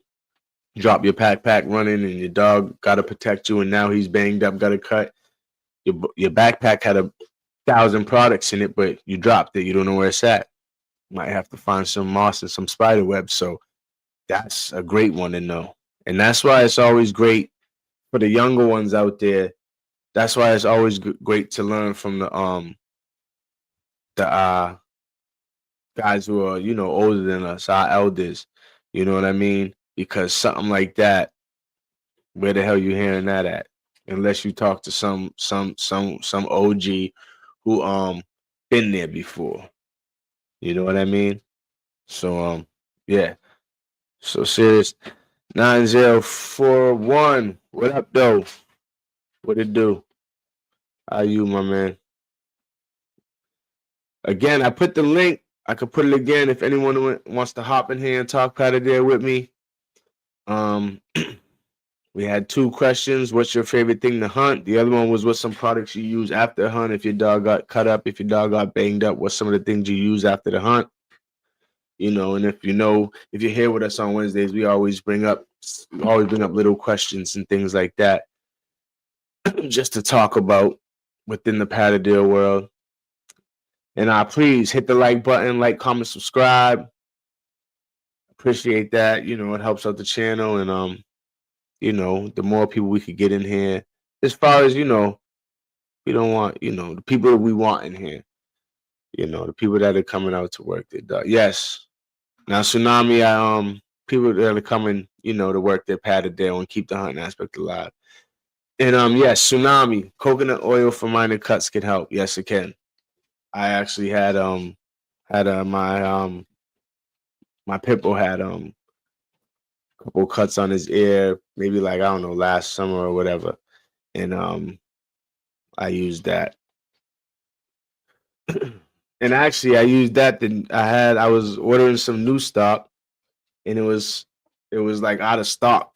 drop your backpack running and your dog got to protect you, and now he's banged up, got a cut. Your backpack had 1,000 products in it, but you dropped it. You don't know where it's at. Might have to find some moss and some spider web. So that's a great one to know. And that's why it's always great for the younger ones out there. That's why it's always great to learn from the guys who are, older than us, our elders. You know what I mean? Because something like that, where the hell you hearing that at? Unless you talk to some OG who been there before. You know what I mean? So yeah. So serious. 9041. What up though? What it do? How you, my man? Again, I put the link. I could put it again if anyone wants to hop in here and talk Patterdale with me. We had 2 questions. What's your favorite thing to hunt? The other one was what's some products you use after a hunt if your dog got cut up, if your dog got banged up, what's some of the things you use after the hunt? And if if you're here with us on Wednesdays, we always bring up little questions and things like that just to talk about within the Patterdale world. And please hit the like button, like, comment, subscribe. Appreciate that. It helps out the channel, and the more people we could get in here, as far as we don't want the people that we want in here, the people that are coming out to work their dog. Yes. Now Tsunami, people that are coming, to work their Patterdale and keep the hunting aspect alive. And yes, Tsunami, coconut oil for minor cuts can help. Yes, it can. I actually had my pit bull had a couple cuts on his ear, maybe like, I don't know, last summer or whatever. And I used that. And actually I used that. Then I was ordering some new stock, and it was like out of stock,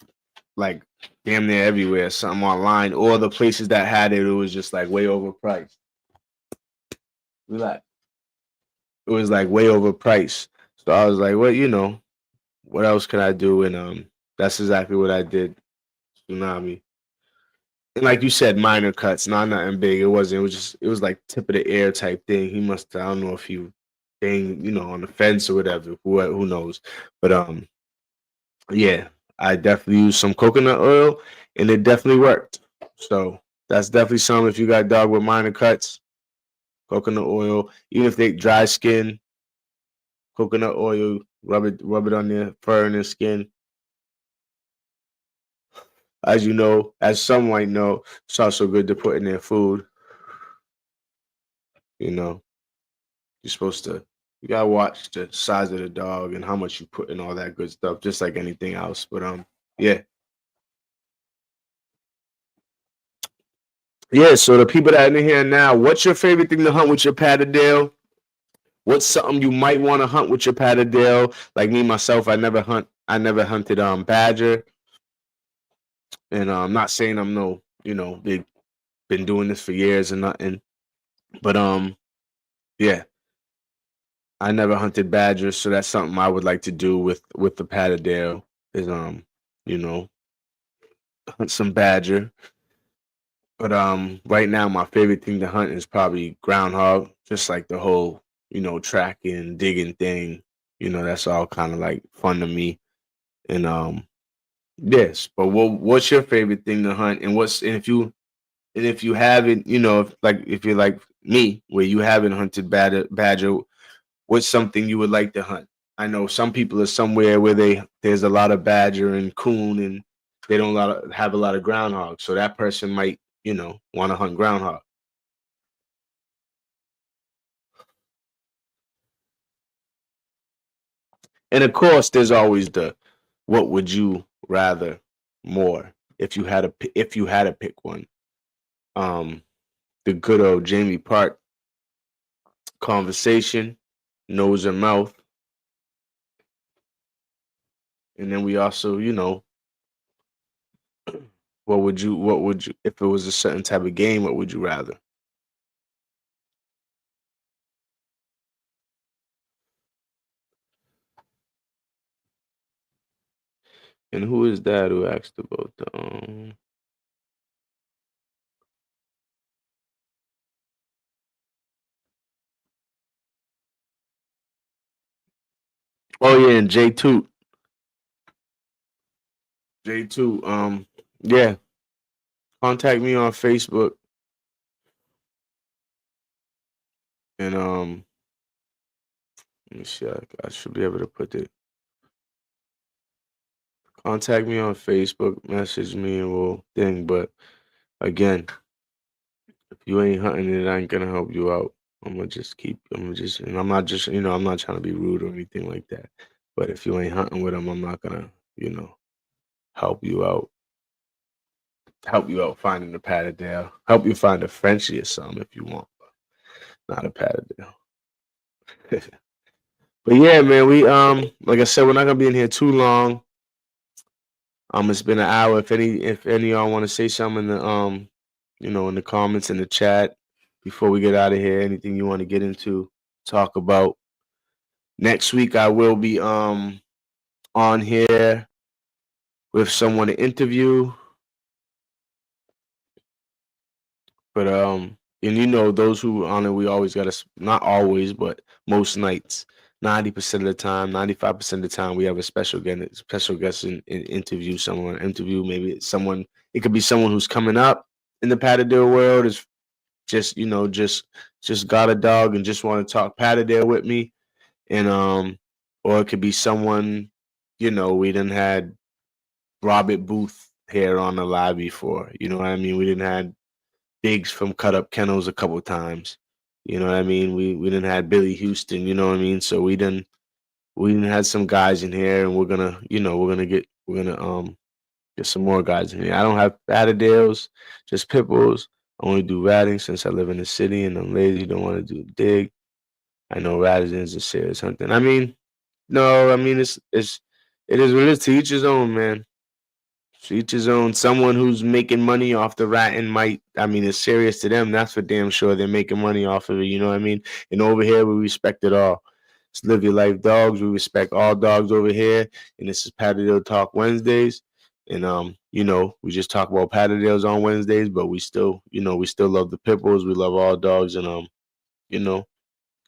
like damn near everywhere, something online, or the places that had it was just like way overpriced. Relax. It was like way overpriced. So I was like, well, what else can I do? And that's exactly what I did. Tsunami. And like you said, minor cuts, not nothing big. It wasn't. It was like tip of the air type thing. He must. I don't know if he banged, on the fence or whatever. Who knows? But yeah, I definitely used some coconut oil, and it definitely worked. So that's definitely something. If you got a dog with minor cuts, coconut oil, even if they dry skin, coconut oil, rub it on their fur and their skin. As you know, as some might know, it's also good to put in their food. You're supposed to, you gotta watch the size of the dog and how much you put in all that good stuff, just like anything else. But yeah. Yeah, so the people that are in here now, what's your favorite thing to hunt with your Patterdale? What's something you might want to hunt with your Patterdale? Like me, myself, I never hunted badger. And I'm not saying I'm no, big, been doing this for years and nothing. But yeah. I never hunted badger, so that's something I would like to do with the Patterdale is hunt some badger. But right now my favorite thing to hunt is probably groundhog, just like the whole, tracking, digging thing. That's all kind of like fun to me. And yes, but what's your favorite thing to hunt? And if you haven't, if you're like me, where you haven't hunted badger, what's something you would like to hunt? I know some people are somewhere where there's a lot of badger and coon, and they don't have a lot of groundhog. So that person might, want to hunt groundhog. And of course, there's always the what would you rather more if you had to pick one. Um, the good old Jamie Park conversation, nose and mouth, and then we also, What would you if it was a certain type of game, what would you rather? And who is that who asked about the Oh yeah, and J2. J2, yeah, contact me on Facebook and let me see, I should be able to put it. Contact me on Facebook, message me and we'll thing, but again, if you ain't hunting it, I ain't gonna help you out. I'm gonna just, and I'm not just, I'm not trying to be rude or anything like that. But if you ain't hunting with them, I'm not gonna, help you out. Help you out finding the Patterdale. Help you find a Frenchie or something if you want, but not a Patterdale. But yeah, man, we like I said, we're not gonna be in here too long. It's been an hour. If any of y'all want to say something in the in the comments in the chat before we get out of here, anything you want to get into, talk about. Next week I will be on here with someone to interview. But and those who on it, we always gotta, not always, but most nights, 90% of the time, 95% of the time, we have a special guest in interview someone. Interview maybe it's someone. It could be someone who's coming up in the Patterdale world, is just just got a dog and just want to talk Patterdale with me, and or it could be someone, we didn't had Robert Booth here on the live before. You know what I mean? We didn't had Biggs from Cut Up Kennels a couple times. You know what I mean? We didn't had Billy Houston. You know what I mean? So we didn't had some guys in here, and we're gonna get some more guys in here. I don't have Patterdales, just pit bulls. I only do ratting since I live in the city and I'm lazy. Don't want to do dig. I know ratting is a serious hunting. I mean, no, I mean it is what it is. To each his own, man. To each his own. Someone who's making money off the ratting might, I mean, it's serious to them. That's for damn sure. They're making money off of it. You know what I mean? And over here, we respect it all. It's Live Your Life Dogs. We respect all dogs over here. And this is Patterdale Talk Wednesdays. And we just talk about Patterdales on Wednesdays, but we still love the pit bulls. We love all dogs, and you know,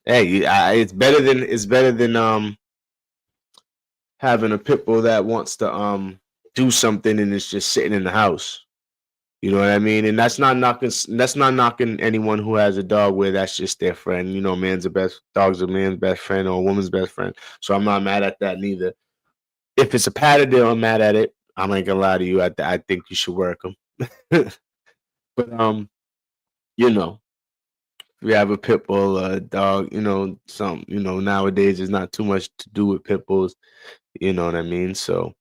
hey, it's better than having a pit bull that wants to do something and it's just sitting in the house. You know what I mean? And that's not knocking anyone who has a dog where that's just their friend. Dog's a man's best friend or a woman's best friend. So I'm not mad at that neither. If it's a Patterdale, I'm mad at it. I'm not gonna lie to you. I think you should work them. But you know, we have a pit bull, a dog. Nowadays there's not too much to do with pit bulls. You know what I mean? So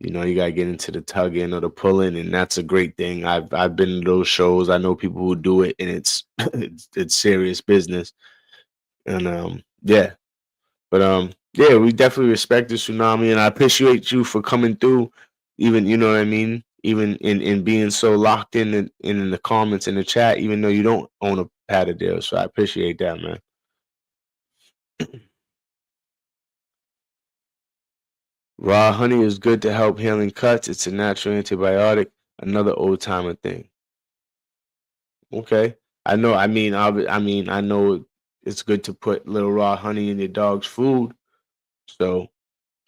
you gotta get into the tugging or the pulling, and that's a great thing. I've been to those shows. I know people who do it, and it's it's serious business. And yeah, but yeah, we definitely respect the tsunami, and I appreciate you for coming through. Even what I mean, even in being so locked in the comments in the chat, even though you don't own a Patterdale, so I appreciate that, man. Raw honey is good to help healing cuts. It's a natural antibiotic. Another old timer thing. Okay. I know. I know it's good to put little raw honey in your dog's food. So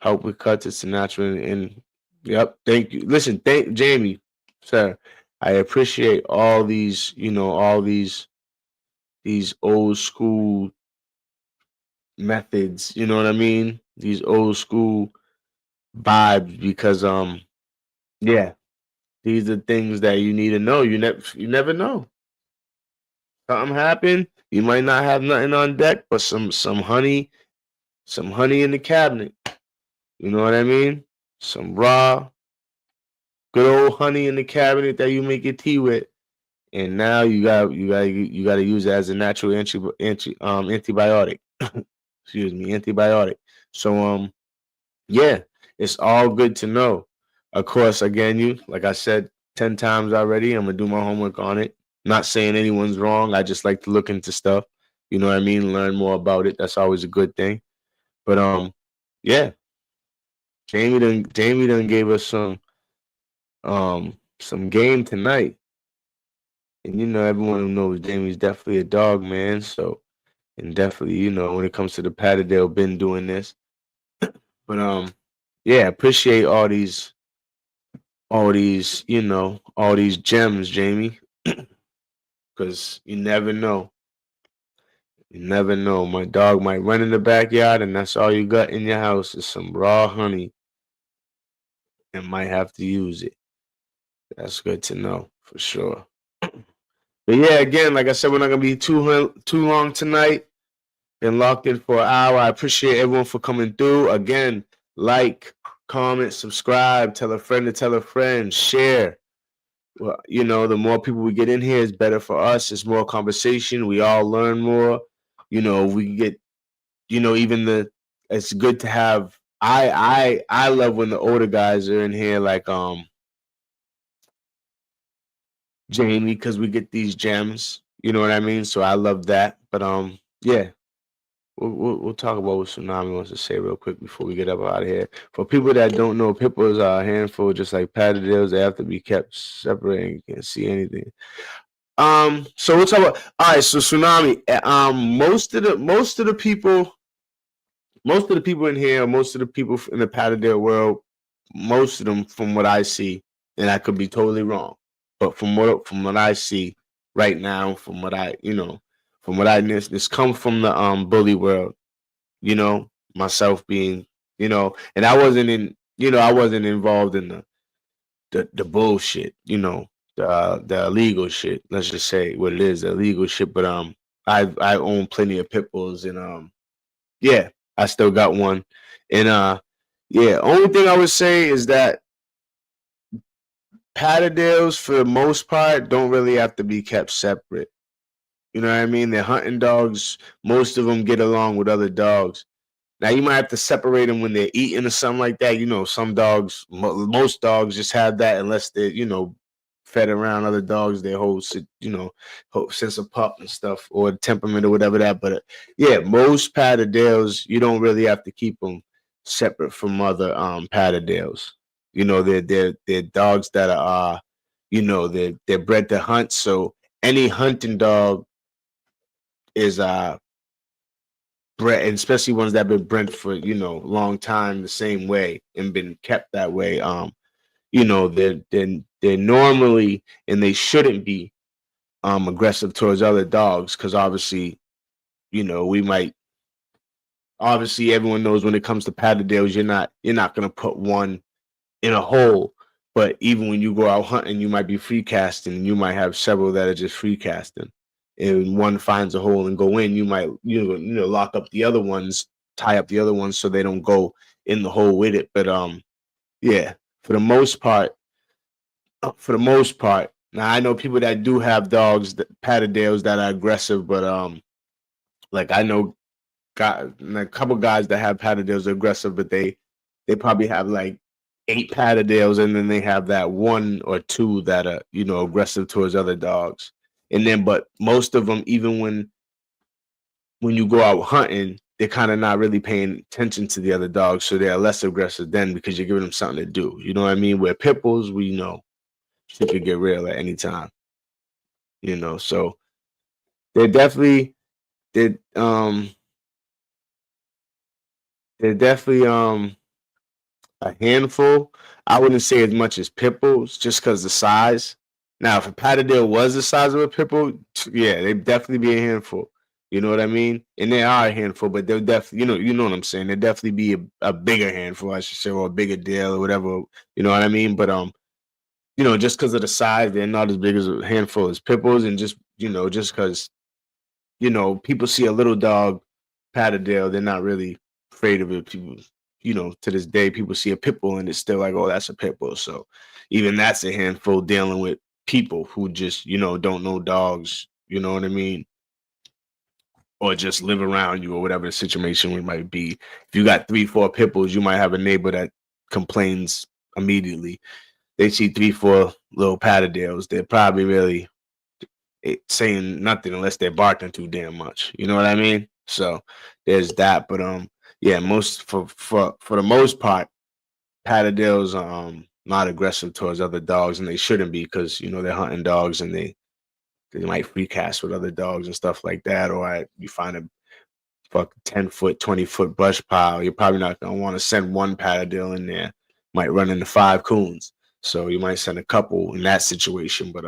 help with cuts. It's a natural. And yep. Thank you. Listen, thank Jamie, sir. I appreciate all these. All these old school methods. You know what I mean? These old school vibes, because yeah, these are things that you need to know. You never know. Something happened. You might not have nothing on deck, but some honey in the cabinet. You know what I mean? Some raw, good old honey in the cabinet that you make your tea with, and now you got to use it as a natural antibiotic. Excuse me, antibiotic. So yeah, it's all good to know. Of course, again, like I said 10 times already, I'm gonna do my homework on it. Not saying anyone's wrong. I just like to look into stuff. You know what I mean? Learn more about it. That's always a good thing. But yeah, Jamie done gave us some game tonight. And everyone knows Jamie's definitely a dog man. So, and definitely, when it comes to the Patterdale, been doing this. But yeah, appreciate all these gems, Jamie. Because you never know. You never know. My dog might run in the backyard and that's all you got in your house is some raw honey and might have to use it. That's good to know for sure. But yeah, again, like I said, we're not gonna be too long tonight. Been locked in for an hour. I appreciate everyone for coming through. Again, like, comment, subscribe, tell a friend to tell a friend, share. Well, the more people we get in here, it's better for us. It's more conversation. We all learn more. We get, it's good to have. I love when the older guys are in here, like Jamie, because we get these gems. You know what I mean? So I love that. But yeah. We'll talk about what Tsunami wants to say real quick before we get up out of here. For people that don't know, pit bulls are a handful, just like Patterdales. They have to be kept separate and you can't see anything. So we'll talk about. All right, so Tsunami. Most of the people in here, most of the people in the Patterdale world, most of them, from what I see, and I could be totally wrong, but from what I see right now, from what I this come from the bully world. Myself being, and I wasn't involved in the bullshit, the illegal shit. Let's just say what it is, the illegal shit. But I own plenty of pit bulls, and yeah, I still got one, and yeah. Only thing I would say is that Patterdales, for the most part, don't really have to be kept separate. You know what I mean? They're hunting dogs. Most of them get along with other dogs. Now you might have to separate them when they're eating or something like that. Some dogs, most dogs just have that unless they're, fed around other dogs, their whole sense of pup and stuff or temperament or whatever that. But yeah, most Patterdales, you don't really have to keep them separate from other Patterdales. They're dogs that are, they're bred to hunt. So any hunting dog is bred, and especially ones that have been bred for long time the same way and been kept that way. They're normally, and they shouldn't be aggressive towards other dogs, because obviously we might, obviously everyone knows when it comes to Patterdales, you're not gonna put one in a hole. But even when you go out hunting, you might be free casting, and you might have several that are just free casting. And one finds a hole and go in, you might lock up the other ones, tie up the other ones so they don't go in the hole with it. But yeah, for the most part, now I know people that do have dogs, Patterdales, that are aggressive, but like I know a couple guys that have Patterdales are aggressive, but they probably have like 8 Patterdales, and then they have that 1 or 2 that are aggressive towards other dogs. And then, but most of them, even when you go out hunting, they're kind of not really paying attention to the other dogs, so they're less aggressive then, because you're giving them something to do. You know what I mean? Where pit bulls, we know shit could get real at any time. So they're definitely they're they're definitely a handful. I wouldn't say as much as pit bulls, just because the size. Now, if a Patterdale was the size of a pit bull, yeah, they'd definitely be a handful. You know what I mean? And they are a handful, but they'll definitely, you know what I'm saying. They'll definitely be a bigger handful, I should say, or a bigger deal or whatever. You know what I mean? But just because of the size, they're not as big as a handful as pit bulls, and just because people see a little dog, Patterdale, they're not really afraid of it. People, to this day, people see a pit bull and it's still like, oh, that's a pit bull. So even that's a handful dealing with people who just, don't know dogs, you know what I mean? Or just live around you or whatever the situation might be. If you got 3, 4 pit bulls, you might have a neighbor that complains immediately. They see 3-4 little Patterdales, they're probably really saying nothing unless they're barking too damn much. You know what I mean? So there's that. But yeah, most for the most part, Patterdale's not aggressive towards other dogs, and they shouldn't be, because you know they're hunting dogs and they might free cast with other dogs and stuff like that. Or you find a fuck 10-foot, 20-foot brush pile, you're probably not gonna want to send one Patterdale in there. Might run into 5 coons, so you might send a couple in that situation. But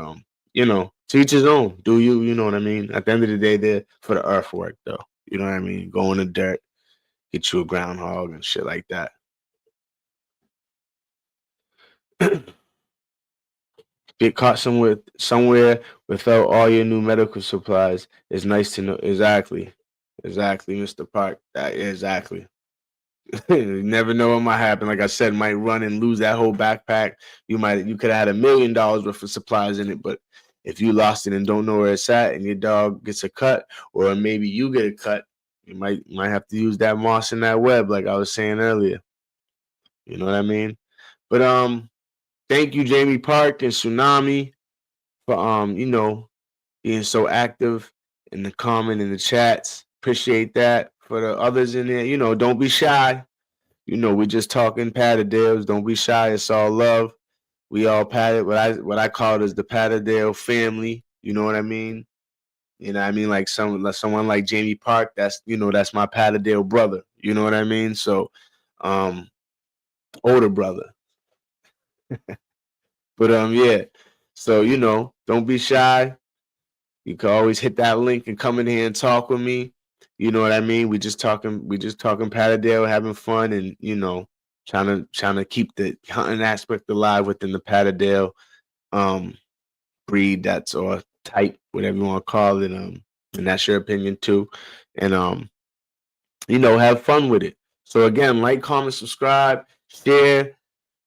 you know, to each his own. Do you? You know what I mean? At the end of the day, they're for the earthwork, though. You know what I mean? Go in the dirt, get you a groundhog and shit like that. Get caught somewhere without all your new medical supplies. It's nice to know. Exactly, Mr. Park. Exactly. You never know what might happen. Like I said, might run and lose that whole backpack. You could have had $1 million worth of supplies in it, but if you lost it and don't know where it's at, and your dog gets a cut, or maybe you get a cut, you might have to use that moss in that web, like I was saying earlier. You know what I mean? But thank you, Jamie Park and Tsunami, for you know, being so active in the comment in the chats. Appreciate that. For the others in there, you know, don't be shy. You know, we're just talking Patterdales. Don't be shy. It's all love. We all what I call it is the Patterdale family. You know what I mean? You know what I mean? Like someone like Jamie Park, that's that's my Patterdale brother. You know what I mean? So older brother. But yeah. So, don't be shy. You can always hit that link and come in here and talk with me. You know what I mean? We just talking Patterdale, having fun, and trying to keep the hunting aspect alive within the Patterdale breed, that's or type, whatever you want to call it. And that's your opinion too. And have fun with it. So again, like, comment, subscribe, share,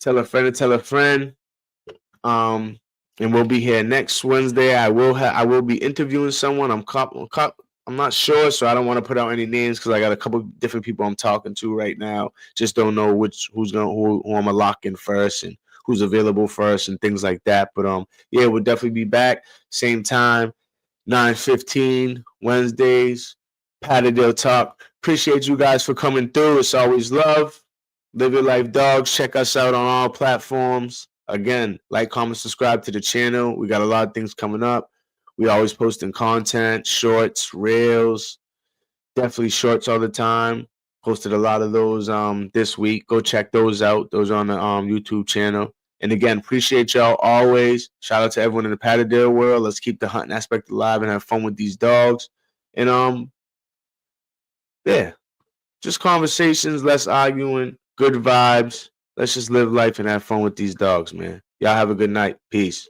tell a friend to tell a friend. And we'll be here next Wednesday. I will be interviewing someone. I'm not sure, so I don't want to put out any names because I got a couple different people I'm talking to right now. Just don't know who I'm gonna lock in first and who's available first and things like that. But yeah, we'll definitely be back same time, 9:15 Wednesdays, Pattedale Talk. Appreciate you guys for coming through. It's always love. Live Your Life Dogs. Check us out on all platforms. Again, like, comment, subscribe to the channel. We got a lot of things coming up. We always posting content, shorts, reels, definitely shorts all the time. Posted a lot of those this week. Go check those out. Those are on the YouTube channel. And again, appreciate y'all always. Shout out to everyone in the Patterdale world. Let's keep the hunting aspect alive and have fun with these dogs. And yeah, just conversations, less arguing, good vibes. Let's just live life and have fun with these dogs, man. Y'all have a good night. Peace.